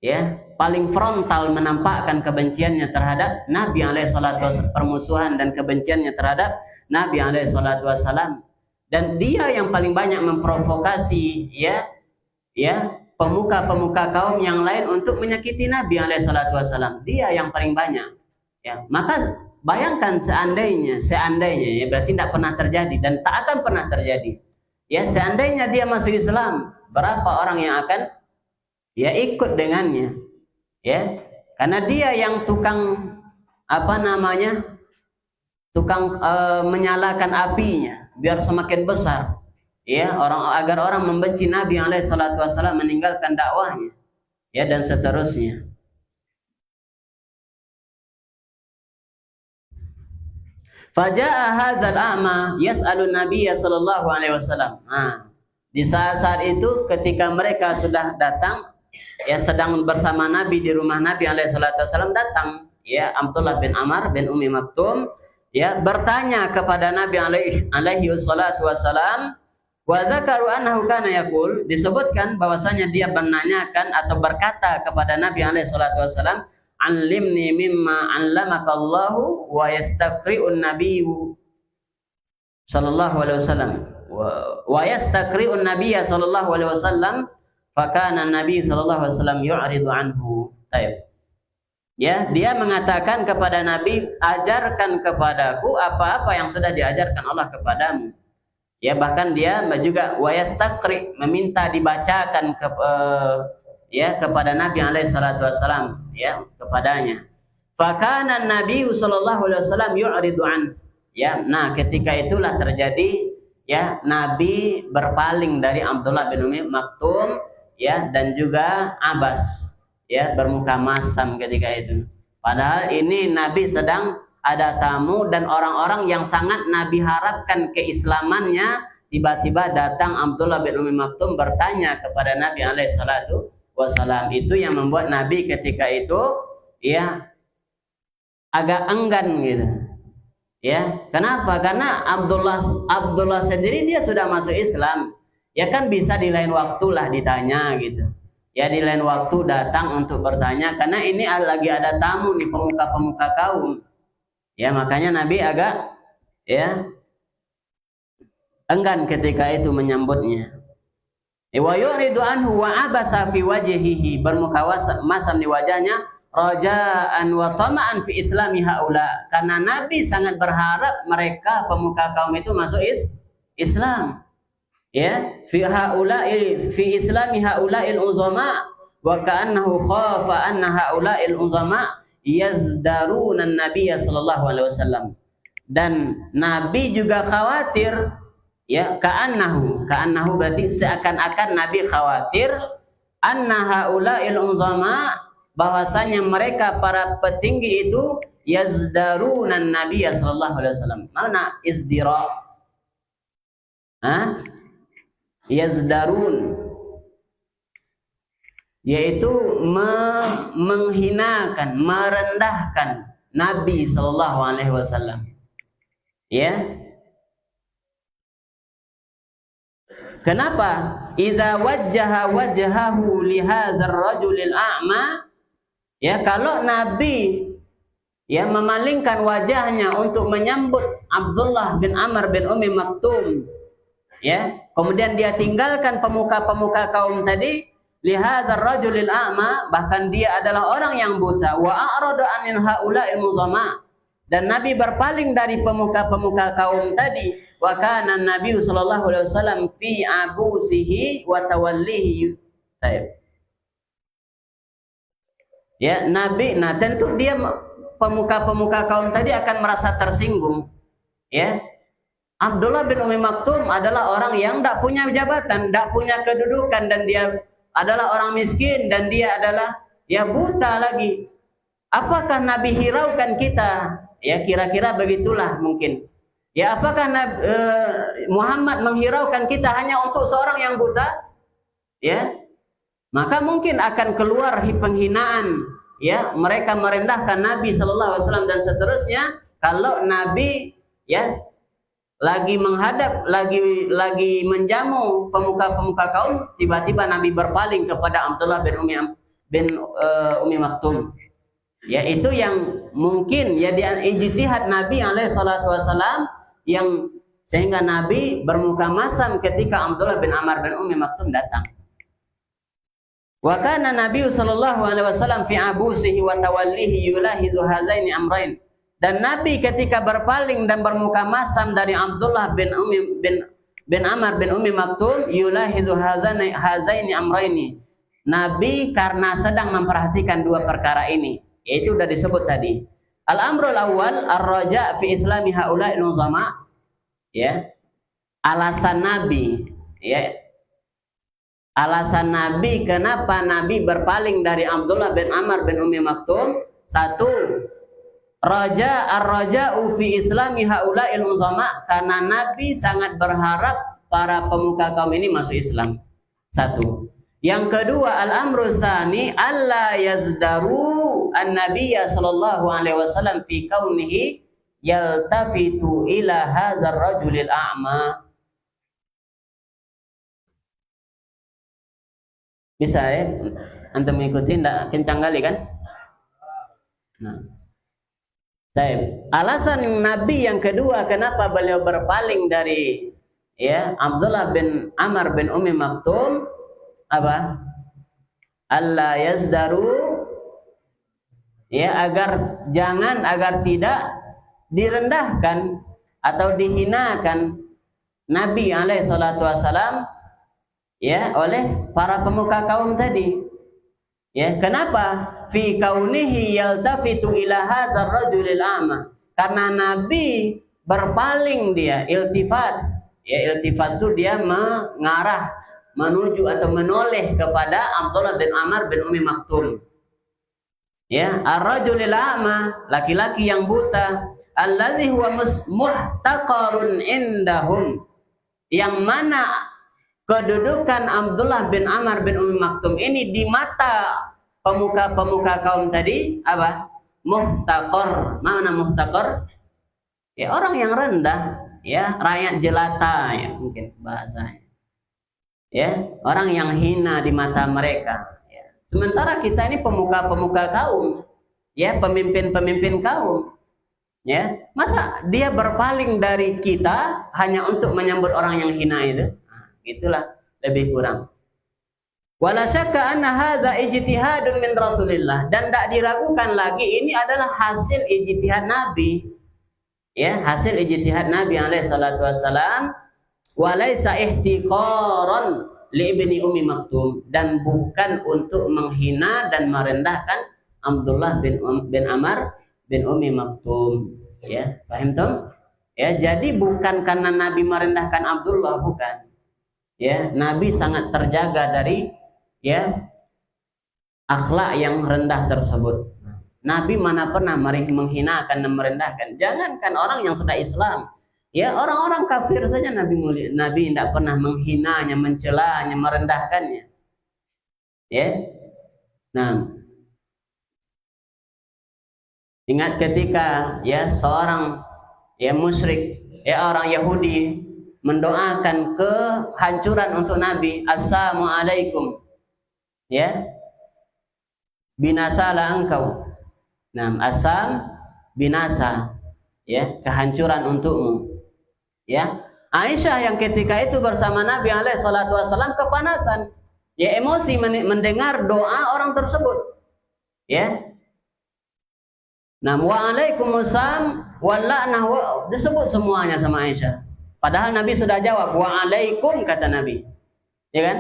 Ya, paling frontal menampakkan kebenciannya terhadap Nabi alaihi salatu wasallam, permusuhan dan kebenciannya terhadap Nabi alaihi salatu wasallam. Dan dia yang paling banyak memprovokasi ya pemuka-pemuka kaum yang lain untuk menyakiti Nabi alaihi salatu wasallam. Dia yang paling banyak. Ya, maka bayangkan seandainya ya berarti tidak pernah terjadi dan tak akan pernah terjadi. Ya, seandainya dia masuk Islam, berapa orang yang akan ya ikut dengannya? Ya, karena dia yang tukang apa namanya? Tukang menyalakan apinya biar semakin besar. Ya, agar orang membenci Nabi alaihi salatu wasallam, meninggalkan dakwahnya. Ya, dan seterusnya. Faja'a hadzal a'ma yas'alun Nabiy sallallahu alaihi wasallam. Nah, di saat itu ketika mereka sudah datang ya sedang bersama Nabi di rumah Nabi alaihi salatu wasallam, datang ya Abdullah bin Amr bin Ummi Maktum ya bertanya kepada Nabi alaihi salatu wasallam, wa dzakaru annahu kana yaqul, disebutkan bahwasanya dia menanyakan atau berkata kepada Nabi alaihi salatu wasallam, "Allimni mimma 'allamaka Allahu wa yastaqri'un nabiyyu sallallahu alaihi wasallam wa yastaqri'un nabiyya sallallahu alaihi wasallam fa kana nabi sallallahu alaihi wasallam yu'ridu anhu." Baik. Ya, dia mengatakan kepada Nabi, "Ajarkan kepadaku apa-apa yang sudah diajarkan Allah kepadamu." Ya, bahkan dia juga wa yastaqri, meminta dibacakan kepada Nabi alaihi salatu wasallam ya kepadanya. Fakana Nabi sallallahu alaihi wasallam yu'ridu an. Ya, nah ketika itulah terjadi ya Nabi berpaling dari Abdullah bin Ummi Maktum ya dan juga Abbas ya bermuka masam ketika itu. Padahal ini Nabi sedang ada tamu dan orang-orang yang sangat Nabi harapkan keislamannya, tiba-tiba datang Abdullah bin Ummi Maktum bertanya kepada Nabi alaihi salatu wasallam. Itu yang membuat Nabi ketika itu ya agak enggan gitu. Ya, kenapa? Karena Abdullah sendiri dia sudah masuk Islam. Ya kan bisa di lain waktu lah ditanya gitu. Ya di lain waktu datang untuk bertanya karena ini lagi ada tamu nih pemuka-pemuka kaum. Ya makanya Nabi agak ya enggan ketika itu menyambutnya. Wa yuridu anhu wa abasa fi wajhihi, bermuka masam di wajahnya, raja'an wa tama'an fi islami haula, karena Nabi sangat berharap mereka pemuka kaum itu masuk Islam. Ya, fi islami haula'il uzama wa ka'annahu khafa anna haula'il uzama yazdaruna an-nabiy sallallahu alaihi wasallam. Dan Nabi juga khawatir ya ka'annahu berarti seakan-akan Nabi khawatir anna haula'il uzama, bahwasanya mereka para petinggi itu yazdaruna an-nabiy sallallahu alaihi wasallam. Mana izdira? Yazdarun yaitu menghinakan, merendahkan Nabi sallallahu alaihi wasallam. Ya. Kenapa? Idza wajjaha wajhahu li hadzal rajulil a'ma, ya, kalau Nabi ya memalingkan wajahnya untuk menyambut Abdullah bin Amr bin Ummi Maktum, ya, kemudian dia tinggalkan pemuka-pemuka kaum tadi, li hadzal rajulil a'ma, bahkan dia adalah orang yang buta, wa a'rada anil haula'il mudhama, dan Nabi berpaling dari pemuka-pemuka kaum tadi. Wa kana Nabi sallallahu alaihi wasallam fi abusihi wa tawallihi. Ya, Nabi, nah tentu dia pemuka-pemuka kaum tadi akan merasa tersinggung. Ya, Abdullah bin Ummi Maktum adalah orang yang tidak punya jabatan, tidak punya kedudukan, dan dia adalah orang miskin, dan dia adalah ya buta lagi. Apakah Nabi hiraukan kita? Ya, kira-kira begitulah mungkin. Ya, apakah Muhammad menghiraukan kita hanya untuk seorang yang buta? Ya, maka mungkin akan keluar penghinaan. Ya, mereka merendahkan Nabi Sallallahu Alaihi Wasallam dan seterusnya. Kalau Nabi ya lagi menghadap, lagi menjamu pemuka-pemuka kaum, tiba-tiba Nabi berpaling kepada Abdullah bin Ummi Maktum. Ya, itu yang mungkin ya di ijtihad Nabi alaihi salatu wasallam, yang sehingga Nabi bermuka masam ketika Abdullah bin Amr bin Ummi Maktum datang. Wa kana Nabi sallallahu alaihi wasallam fi abusihi wa tawallihi yulahidu hazaini amrain. Dan Nabi ketika berpaling dan bermuka masam dari Abdullah bin Amr bin Ummi Maktum, yulahidu hazaini amraini. Nabi karena sedang memperhatikan dua perkara ini, yaitu sudah disebut tadi. Al-amrul awal ar-raja fi islami haula'il uzama. Ya. Alasan Nabi, ya. Alasan Nabi kenapa Nabi berpaling dari Abdullah bin Amr bin Ummi Maktum, satu, ar-raja'u fi islami haula'il uzama, karena Nabi sangat berharap para pemuka kaum ini masuk Islam. Satu. Yang kedua, al-amru tsani alla yazdaru an-nabiyya sallallahu alaihi wasallam fi kaunihi yaltafitu ila hadzal rajulil a'ma. Bisa ya? Antum mengikuti, enggak kencang kali kan? Nah. Baik. Alasan Nabi yang kedua kenapa beliau berpaling dari ya Abdullah bin Amr bin Ummi Maktum, apa? Allah yazdaru, ya, agar tidak direndahkan atau dihinakan Nabi alaihi salatu wasalam ya oleh para pemuka kaum tadi. Ya, kenapa? Fi kaunihi yaltafitu ila hadzal rajulil a'ma. Karena Nabi berpaling, dia iltifat. Ya, iltifat itu dia mengarah, menuju atau menoleh kepada Abdullah bin Amr bin Ummi Maktum. Ya, ar-rajulil a'ma, laki-laki yang buta, alladzi huwa muhtaqarun indahum, yang mana kedudukan Abdullah bin Amr bin Ummi Maktum ini di mata pemuka-pemuka kaum tadi apa? Muhtaqar. Mana muhtaqar? Ya, orang yang rendah, ya, rakyat jelata ya mungkin bahasanya. Ya, orang yang hina di mata mereka. Ya. Sementara kita ini pemuka-pemuka kaum, ya, pemimpin-pemimpin kaum. Ya, masa dia berpaling dari kita hanya untuk menyambut orang yang hina itu? Nah, itulah lebih kurang. Wala syakka anna hadza ijtihadun min Rasulillah, dan tidak diragukan lagi ini adalah hasil ijtihad Nabi. Ya, hasil ijtihad Nabi alaihi salatu wasalam, wa laisa ihtiqaran li ibni Ummi Maktum, dan bukan untuk menghina dan merendahkan Abdullah bin Amr bin Ummi Maktum. Ya, paham toh? Ya, jadi bukan karena Nabi merendahkan Abdullah, bukan. Ya, Nabi sangat terjaga dari ya akhlak yang rendah tersebut. Nabi mana pernah menghinakan dan merendahkan. Jangankan orang yang sudah Islam, ya orang-orang kafir saja Nabi tidak pernah menghinanya, mencelanya, merendahkannya. Ya. Nah, ingat ketika ya seorang ya musyrik, ya orang Yahudi mendoakan kehancuran untuk Nabi. Assalamualaikum, ya, binasalah engkau. Nah, asam, binasa, ya, kehancuran untukmu. Ya, Aisyah yang ketika itu bersama Nabi alaihi salatu wasallam kepanasan, ya, emosi mendengar doa orang tersebut. Ya. Nah, waalaikumsalam wala'nah, disebut semuanya sama Aisyah. Padahal Nabi sudah jawab waalaikum, kata Nabi. Ya kan?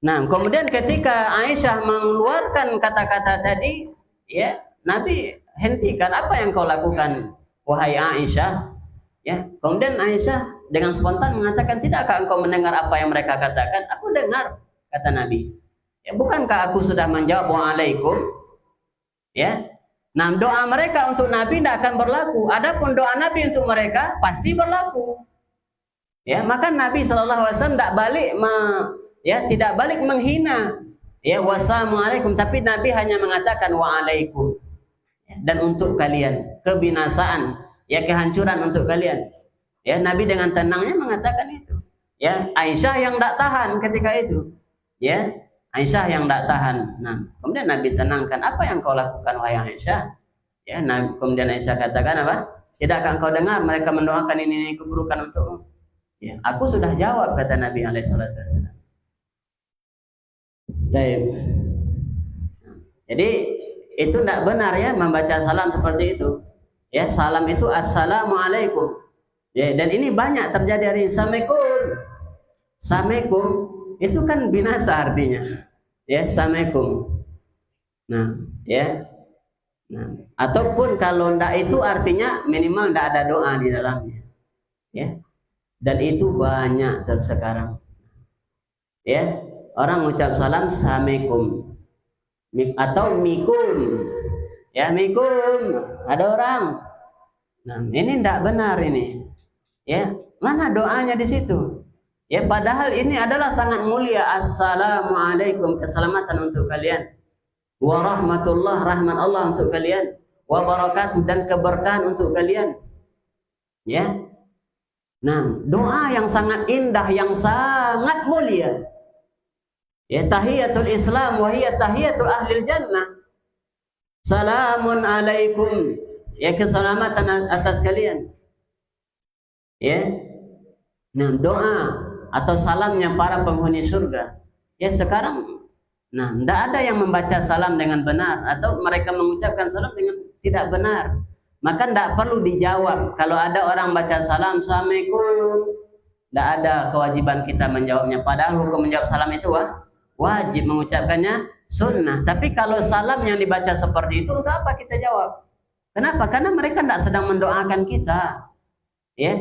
Nah, kemudian ketika Aisyah mengeluarkan kata-kata tadi, ya, Nabi hentikan, apa yang kau lakukan wahai Aisyah? Ya, kemudian Aisyah dengan spontan mengatakan, tidakkah engkau mendengar apa yang mereka katakan? Aku dengar, kata Nabi. Ya, bukankah aku sudah menjawab waalaikum? Ya. Nah, doa mereka untuk Nabi tidak akan berlaku. Adapun doa Nabi untuk mereka pasti berlaku. Ya, maka Nabi SAW tidak balik menghina. Ya, wassalamualaikum, tapi Nabi hanya mengatakan waalaikum. Ya, dan untuk kalian kebinasaan, ya, kehancuran untuk kalian. Ya, Nabi dengan tenangnya mengatakan itu. Ya, Aisyah yang tidak tahan ketika itu. Ya, Aisyah yang tidak tahan. Nah, kemudian Nabi tenangkan, apa yang kau lakukan wahai Aisyah? Ya, nah, kemudian Aisyah katakan apa? Tidakkah engkau dengar mereka mendoakan ini keburukan untukmu? Ya, aku sudah jawab, kata Nabi alaihi salatu wasallam. Jadi itu tidak benar, ya, membaca salam seperti itu. Ya, salam itu assalamualaikum. Ya, dan ini banyak terjadi hari ini. Assalamualaikum itu kan binasa artinya. Ya, assalamualaikum. Nah, ya. Nah, ataupun kalau ndak itu artinya minimal ndak ada doa di dalamnya. Ya. Dan itu banyak sekarang. Ya, orang ucap salam assalamualaikum atau mikum. Ya, mikum. Ada orang. Nah, ini ndak benar ini. Ya, mana doanya di situ? Ya, padahal ini adalah sangat mulia. Assalamualaikum, keselamatan untuk kalian. Warahmatullah, rahmat Allah untuk kalian. Wabarakatuh, dan keberkahan untuk kalian. Ya. Nah, doa yang sangat indah, yang sangat mulia. Ya, tahiyatul Islam wa hiya tahiyatul ahlil jannah. Salamun alaikum. Ya, keselamatan atas kalian. Ya. Nah, doa atau salamnya para penghuni surga. Ya, sekarang nah, tidak ada yang membaca salam dengan benar, atau mereka mengucapkan salam dengan tidak benar. Maka tidak perlu dijawab. Kalau ada orang baca salam assalamualaikum, tidak ada kewajiban kita menjawabnya. Padahal hukum menjawab salam itu wajib, mengucapkannya sunnah. Tapi kalau salam yang dibaca seperti itu, untuk apa kita jawab? Kenapa? Karena mereka tidak sedang mendoakan kita. Ya,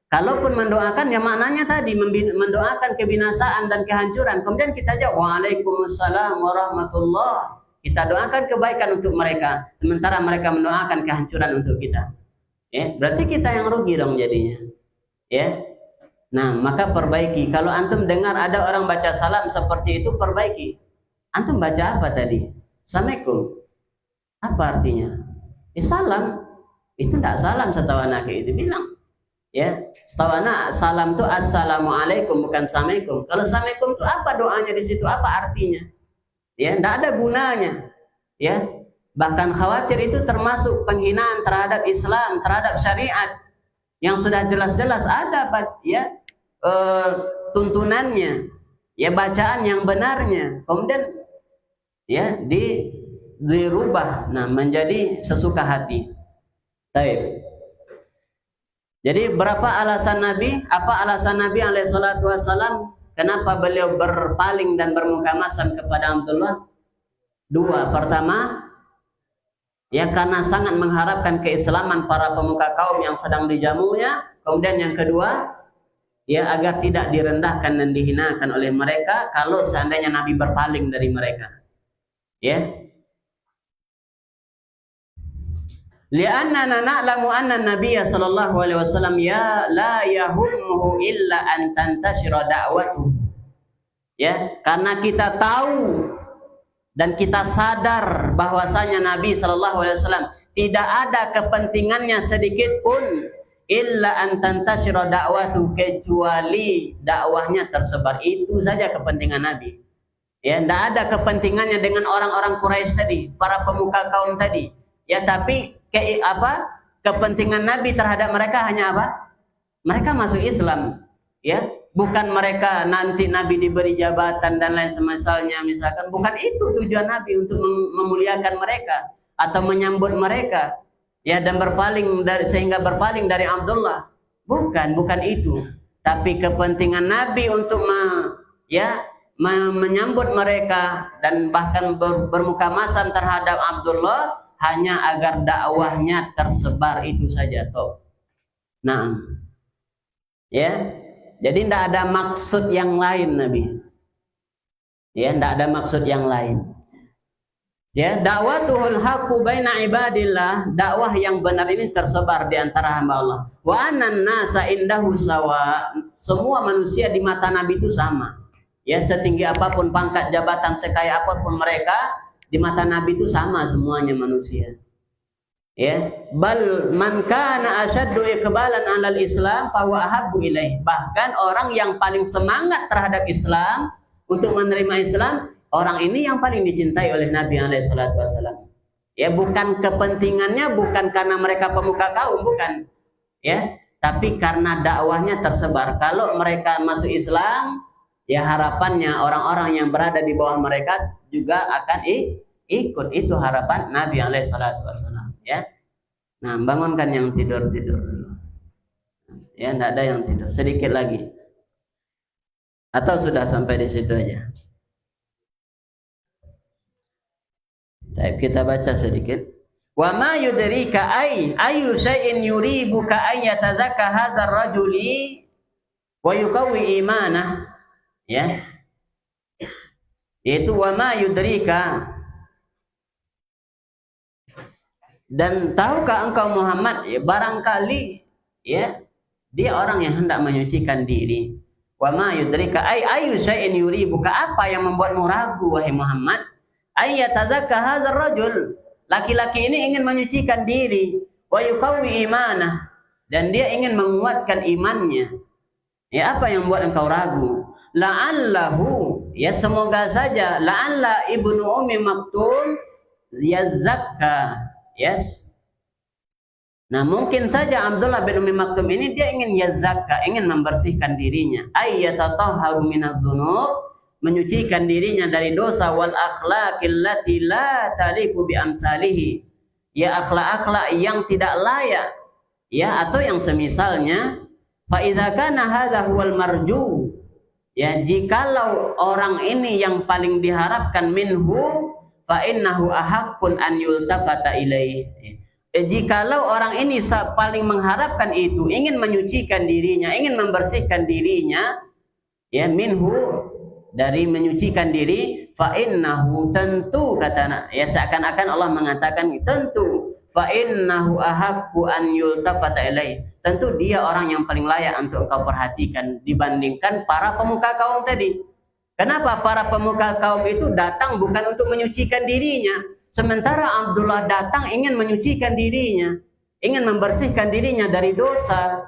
kalaupun mendoakan, ya maknanya tadi mendoakan kebinasaan dan kehancuran. Kemudian kita jawab waalaikumsalam warahmatullah. Kita doakan kebaikan untuk mereka, sementara mereka mendoakan kehancuran untuk kita. Ya, berarti kita yang rugi dong jadinya. Ya. Nah, maka perbaiki. Kalau antum dengar ada orang baca salam seperti itu, perbaiki. Antum baca apa tadi? Assalamualaikum. Apa artinya? Ya, salam. Itu tidak salam setahu anak itu bilang. Ya, setahu anak salam itu assalamualaikum, bukan assalamualaikum. Kalau assalamualaikum itu apa doanya di situ? Apa artinya? Ya, tidak ada gunanya. Ya, bahkan khawatir itu termasuk penghinaan terhadap Islam, terhadap syariat yang sudah jelas-jelas ada, ya, tuntunannya, ya, bacaan yang benarnya. Kemudian, ya, dirubah, nah, menjadi sesuka hati. Baik. Jadi berapa alasan Nabi? Apa alasan Nabi alaihi salatu wasallam? Kenapa beliau berpaling dan bermuka masam kepada Abdullah? Dua. Pertama, ya, karena sangat mengharapkan keislaman para pemuka kaum yang sedang dijamunya. Kemudian yang kedua, ya, agar tidak direndahkan dan dihinakan oleh mereka kalau seandainya Nabi berpaling dari mereka. Ya. Li'annana na'lamu anna Nabiyya sallallahu alaihi wasallam ya la yahummuhu illa an tantashira da'watuhu. Ya, karena kita tahu dan kita sadar bahwasanya Nabi sallallahu alaihi wasallam tidak ada kepentingannya sedikit pun illa an tantashira da'watu, kecuali dakwahnya tersebar. Itu saja kepentingan Nabi. Ya, tidak ada kepentingannya dengan orang-orang Quraisy tadi, para pemuka kaum tadi. Ya, tapi kepentingan Nabi terhadap mereka hanya apa? Mereka masuk Islam. Ya, bukan mereka nanti Nabi diberi jabatan dan lain semisalnya, misalkan. Bukan itu tujuan Nabi, untuk memuliakan mereka atau menyambut mereka. Ya, dan sehingga berpaling dari Abdullah. Bukan itu. Tapi kepentingan Nabi untuk menyambut mereka dan bahkan bermukamasam terhadap Abdullah hanya agar dakwahnya tersebar, itu saja toh. Nah, ya, jadi tidak ada maksud yang lain Nabi. Ya, tidak ada maksud yang lain. Ya, dakwatuhul haqqu baina ibadillah, dakwah yang benar ini tersebar di antara hamba Allah. Wa anan nasa indahu sawa, semua manusia di mata Nabi itu sama. Ya, setinggi apapun pangkat jabatan, sekaya apapun mereka, di mata Nabi itu sama semuanya manusia. Ya, bal man kana asyaddu iqbalan 'alal Islam fa huwa ahabbu ilaih. Bahkan orang yang paling semangat terhadap Islam, untuk menerima Islam, orang ini yang paling dicintai oleh Nabi SAW. Ya, bukan kepentingannya, bukan karena mereka pemuka kaum, bukan. Ya, tapi karena dakwahnya tersebar. Kalau mereka masuk Islam, ya harapannya orang-orang yang berada di bawah mereka juga akan ikut. Itu harapan Nabi SAW. Ya, nah, bangunkan yang tidur dulu. Ya, tidak ada yang tidur. Sedikit lagi. Atau sudah sampai di situ aja? Kita baca sedikit. Wa ma yudrika ayu syai'in yuribuka ay yatazakka hadzal rajuli wa yuqawwi imanah. Ya. Yaitu wa ma yudrika. Dan tahukah engkau Muhammad, ya, barangkali ya dia orang yang hendak menyucikan diri. Wa ma yudrika ayu syai'in yuribuka, apa yang membuatmu ragu wahai Muhammad? Ayyatazakka hadzal rajul, laki-laki ini ingin menyucikan diri, wa yuqawwi imanah, dan dia ingin menguatkan imannya. Ya, apa yang membuat engkau ragu? La'allahu, ya semoga saja, la'alla ibnu Ummi Maktum yazakka. Yes. Nah, mungkin saja Abdullah bin Ummi Maktum ini dia ingin yazakka, ingin membersihkan dirinya. Ayyatatahharu minadz-dzunub, menyucikan dirinya dari dosa, wal akhlaqil lati la taliqu bi amsalihi, ya akhlak-akhlak yang tidak layak, ya, atau yang semisalnya. Fa idza kana hadza huwal marju, ya, jikalau orang ini yang paling diharapkan, minhu fa innahu ahaqqun an yultafata ilaih. Jikalau orang ini paling mengharapkan itu, ingin menyucikan dirinya, ingin membersihkan dirinya, ya, minhu, dari menyucikan diri, fa innahu, tentu, kata, ya, seakan-akan Allah mengatakan tentu, fa innahu ahaqqu an yultafata ilaih, tentu dia orang yang paling layak untuk engkau perhatikan dibandingkan para pemuka kaum tadi. Kenapa para pemuka kaum itu datang bukan untuk menyucikan dirinya, sementara Abdullah datang ingin menyucikan dirinya, ingin membersihkan dirinya dari dosa.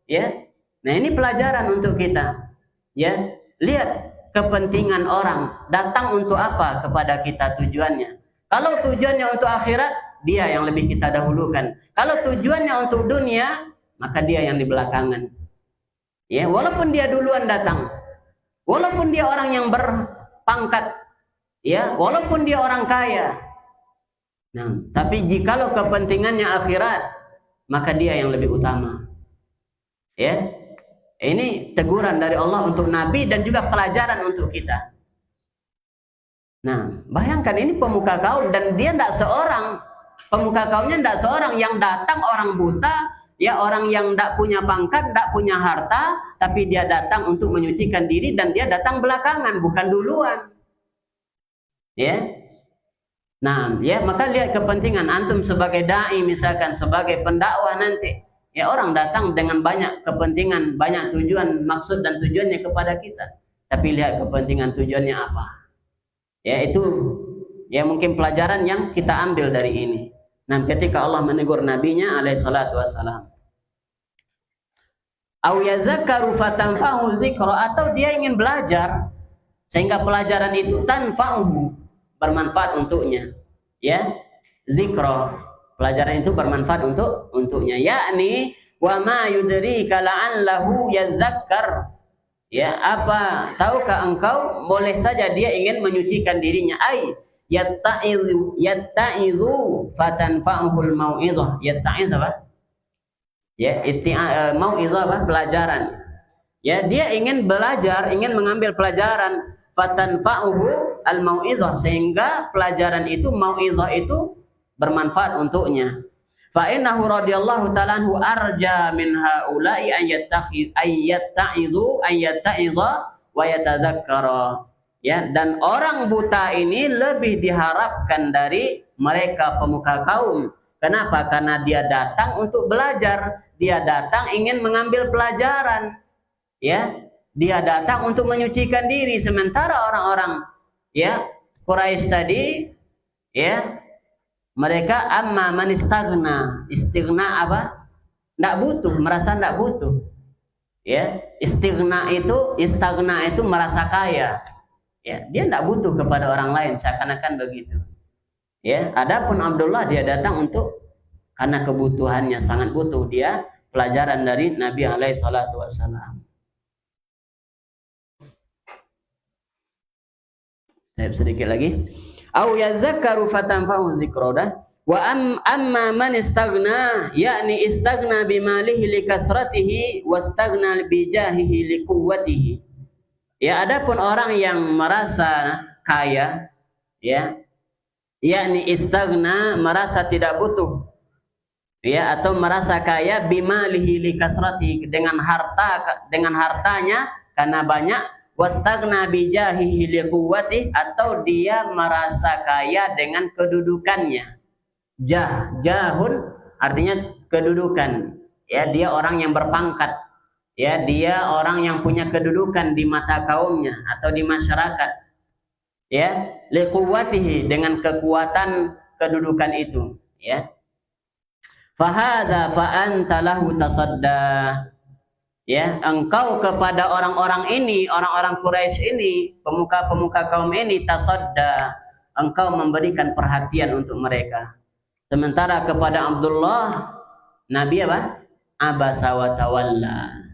Ya, nah ini pelajaran untuk kita. Ya, lihat kepentingan orang datang untuk apa kepada kita tujuannya. Kalau tujuannya untuk akhirat, dia yang lebih kita dahulukan. Kalau tujuannya untuk dunia, maka dia yang di belakangan. Ya, walaupun dia duluan datang, walaupun dia orang yang berpangkat, ya, walaupun dia orang kaya. Nah, tapi jikalau kepentingannya akhirat, maka dia yang lebih utama. Ya. Ini teguran dari Allah untuk Nabi dan juga pelajaran untuk kita. Nah, bayangkan ini pemuka kaum, dan dia tidak seorang, pemuka kaumnya tidak seorang yang datang orang buta, ya, orang yang tidak punya pangkat, tidak punya harta, tapi dia datang untuk menyucikan diri, dan dia datang belakangan, bukan duluan. Ya. Nah, ya, maka lihat kepentingan antum sebagai dai, misalkan sebagai pendakwah nanti. Ya, orang datang dengan banyak kepentingan, banyak tujuan, maksud dan tujuannya kepada kita. Tapi lihat kepentingan tujuannya apa. Ya, itu ya mungkin pelajaran yang kita ambil dari ini. Nah, ketika Allah menegur nabinya alaihi salatu wassalam. Au yadzakkaru fatanfa'u dzikra, atau dia ingin belajar sehingga pelajaran itu tanfa'uhu, bermanfaat untuknya. Ya, zikra, pelajaran itu bermanfaat untuknya. Yakni wa ma yudrika la'allahu yadzakkar. Ya, apa tahukah engkau boleh saja dia ingin menyucikan dirinya. Ai yatta'izu fatanfa'uhul mau'izah. Yatta'iz apa? Ya, mau'izah apa? Pelajaran. Ya, dia ingin belajar, ingin mengambil pelajaran, fatanfa'uhu al-mau'izah, sehingga pelajaran itu, mau'izah itu bermanfaat untuknya. Fa innahu radhiyallahu ta'ala anhu arja min haula'i an yatta'iza wa yatadzakkara. Ya, dan orang buta ini lebih diharapkan dari mereka pemuka kaum. Kenapa? Karena dia datang untuk belajar, dia datang ingin mengambil pelajaran. Ya, dia datang untuk menyucikan diri, sementara orang-orang ya Quraisy tadi ya, mereka amma man istighna. Istighna apa? Enggak butuh, merasa enggak butuh. Ya, istighna itu merasa kaya. Ya, dia enggak butuh kepada orang lain, seakan-akan begitu. Ya, adapun Abdullah dia datang untuk karena kebutuhannya sangat butuh dia pelajaran dari Nabi alaihi salatu wasallam. Sedikit lagi. Au yadzakkaru fatanfa'u dzikra. Wa amma man istaghna, yakni istaghna bimalihi likasratihi wastaghna bijahihi liquwwatihi. Ya, adapun orang yang merasa kaya, ya, yakni istaghna, merasa tidak butuh, ya, atau merasa kaya, bimalihi likasratihi, dengan hartanya karena banyak, wastagna bijahihi liquwwatihi, atau dia merasa kaya dengan kedudukannya. Jahun artinya kedudukan. Ya, dia orang yang berpangkat. Ya, dia orang yang punya kedudukan di mata kaumnya atau di masyarakat. Ya, liquwwatihi, dengan kekuatan kedudukan itu. Ya. Fahadha fa anta lahu tasadda. Ya, engkau kepada orang-orang ini, orang-orang Quraisy ini, pemuka-pemuka kaum ini, tasadda, engkau memberikan perhatian untuk mereka. Sementara kepada Abdullah, Nabi apa? Abasa wa tawalla.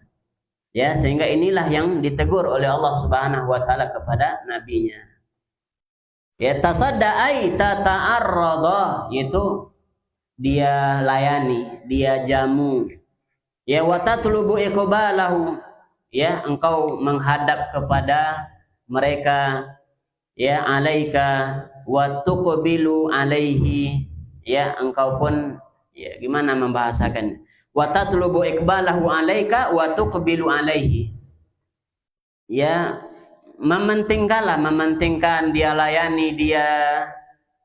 Ya, sehingga inilah yang ditegur oleh Allah Subhanahu wa taala kepada nabinya. Ya, tasadda ay tata'arrada, yaitu dia layani, dia jamu. Ya, wa tatlubu iqbalahu, ya, engkau menghadap kepada mereka, ya, alaika wa tuqbilu alaihi, ya, engkau pun, ya, gimana membahasakannya, wa tatlubu iqbalahu alaika wa tuqbilu alaihi, ya, mementingkan dia layani, dia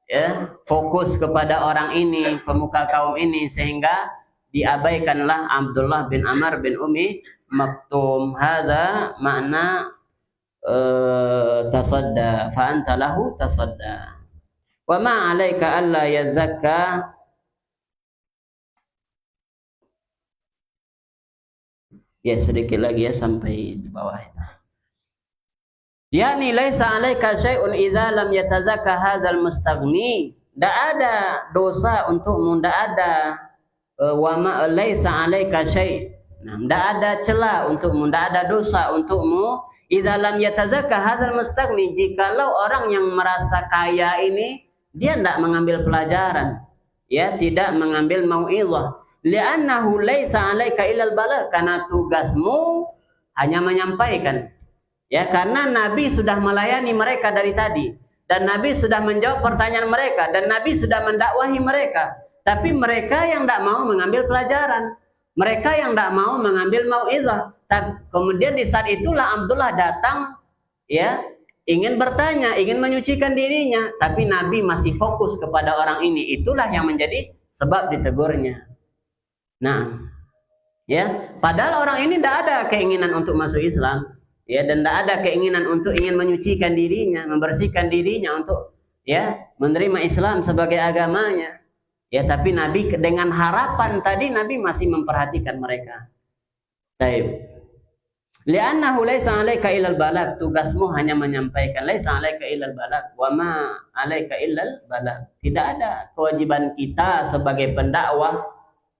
ya fokus kepada orang ini, pemuka kaum ini, sehingga diabaikanlah Abdullah bin Amr bin Umi Maktum. Hadza makna tasadda, fa anta lahu tasadda. Wa ma 'alaika alla yazakka. Ya, sedikit lagi ya sampai di bawah itu. Yani laisa 'alaika syai'un idza lam yatazakka hadzal mustaghni. Tidak ada dosa untukmu, tidak ada wa ma laisa 'alaika syai'. Nah, tidak ada celah untukmu, tidak ada dosa untukmu idza lam yatazakka hadzal mustaghni, jikalau orang yang merasa kaya ini dia tidak mengambil pelajaran, ya, tidak mengambil mau'izah. Li'annahu laisa 'alaika illal balagh, karena tugasmu hanya menyampaikan. Ya, karena Nabi sudah melayani mereka dari tadi, dan Nabi sudah menjawab pertanyaan mereka, dan Nabi sudah mendakwahi mereka. Tapi mereka yang tidak mau mengambil pelajaran, mereka yang tidak mau mengambil mau'izah. Kemudian di saat itulah Abdullah datang, ya, ingin bertanya, ingin menyucikan dirinya, tapi Nabi masih fokus kepada orang ini. Itulah yang menjadi sebab ditegurnya. Nah, ya, padahal orang ini tidak ada keinginan untuk masuk Islam. Ya, dan tidak ada keinginan untuk ingin menyucikan dirinya, membersihkan dirinya untuk, ya, menerima Islam sebagai agamanya. Ya, tapi Nabi dengan harapan tadi, Nabi masih memperhatikan mereka. Taib. Li'annahu laisa 'alaika illal balag, tugasmu hanya menyampaikan, laisa 'alaika illal balag wa ma 'alaika illal balag. Tidak ada kewajiban kita sebagai pendakwah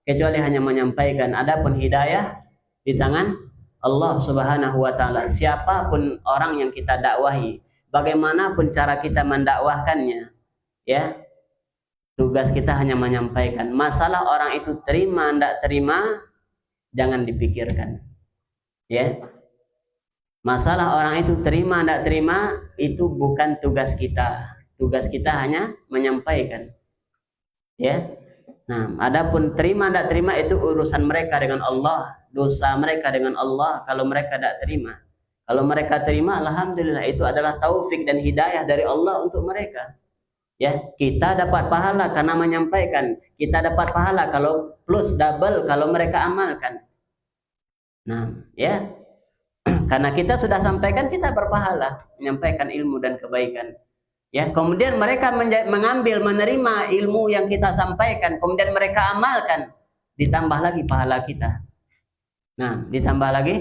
kecuali hanya menyampaikan. Adapun hidayah di tangan Allah Subhanahu wa taala. Siapapun orang yang kita dakwahi, bagaimanapun cara kita mendakwahkannya, ya, tugas kita hanya menyampaikan. Masalah orang itu terima enggak terima jangan dipikirkan. Ya. Masalah orang itu terima enggak terima itu bukan tugas kita. Tugas kita hanya menyampaikan. Ya. Nah, adapun terima enggak terima itu urusan mereka dengan Allah, dosa mereka dengan Allah kalau mereka enggak terima. Kalau mereka terima, alhamdulillah, itu adalah taufik dan hidayah dari Allah untuk mereka. Ya, kita dapat pahala karena menyampaikan. Kita dapat pahala kalau plus double kalau mereka amalkan. Nah, ya. Karena kita sudah sampaikan, kita berpahala menyampaikan ilmu dan kebaikan. Ya, kemudian mereka mengambil, menerima ilmu yang kita sampaikan, kemudian mereka amalkan, ditambah lagi pahala kita. Nah, ditambah lagi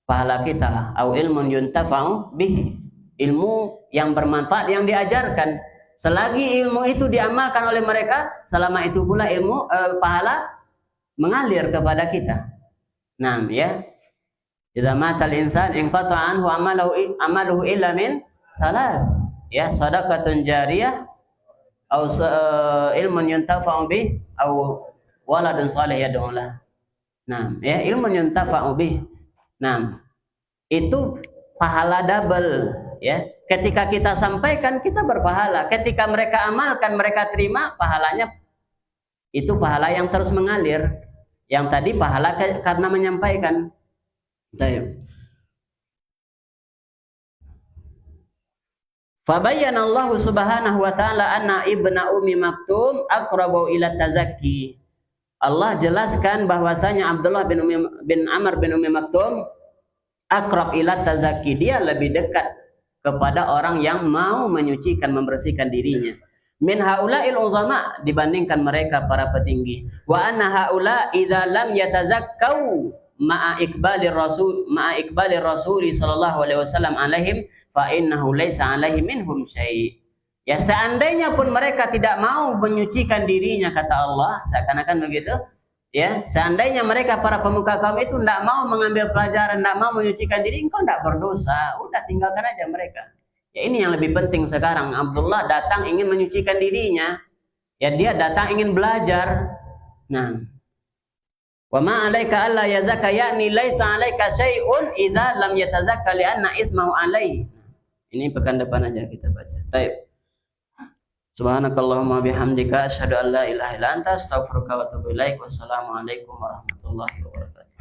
pahala kita. Au ilmun yuntafa'u bihi, ilmu yang bermanfaat yang diajarkan. Selagi ilmu itu diamalkan oleh mereka, selama itu pula ilmu pahala mengalir kepada kita. Nah, ya. Idza matal insan inqata'a anhu amaluhu illa min salas. Ya, shadaqatun jariyah au ilmun yuntafa'u bih au waladun salih yad'u lah. Nah, ya, ilmun yuntafa'u bih. Nah, itu pahala double, ya. Ketika kita sampaikan, kita berpahala. Ketika mereka amalkan, mereka terima, pahalanya itu pahala yang terus mengalir. Yang tadi pahala karena menyampaikan. Baik. Fabayyana Allah Subhanahu wa taala anna ibna Ummi Maktum aqrabu ila tazakki. Allah jelaskan bahwasanya Abdullah bin Amr bin Ummi Maktum aqrab ila tazakki, dia lebih dekat kepada orang yang mau menyucikan, membersihkan dirinya. Min haula'il uzama, dibandingkan mereka para petinggi. Wa anna haula idza lam yatazakkau ma'a iqbalir rasul sallallahu alaihi wasallam alaihim fa innahu laisa alaihi minhum syai'. Ya, seandainya pun mereka tidak mau menyucikan dirinya, kata Allah, seakan-akan begitu, ya, seandainya mereka para pemuka kaum itu tidak mau mengambil pelajaran, tidak mau menyucikan diri, engkau tidak berdosa, udah tinggalkan aja mereka. Ya, ini yang lebih penting sekarang. Abdullah datang ingin menyucikan dirinya, ya, dia datang ingin belajar. Nah, wa ma 'alaika alla yazakka, yakni laisa 'alaika syai'un idza lam yatazakka li'anna ismahu 'alaihi. Ini pekan depan aja kita baca. Baik. Subhanakallahumma bihamdika asyhadu an la ilaha illa anta astaghfiruka wa atubu ilaik. Wassalamualaikum warahmatullahi wabarakatuh.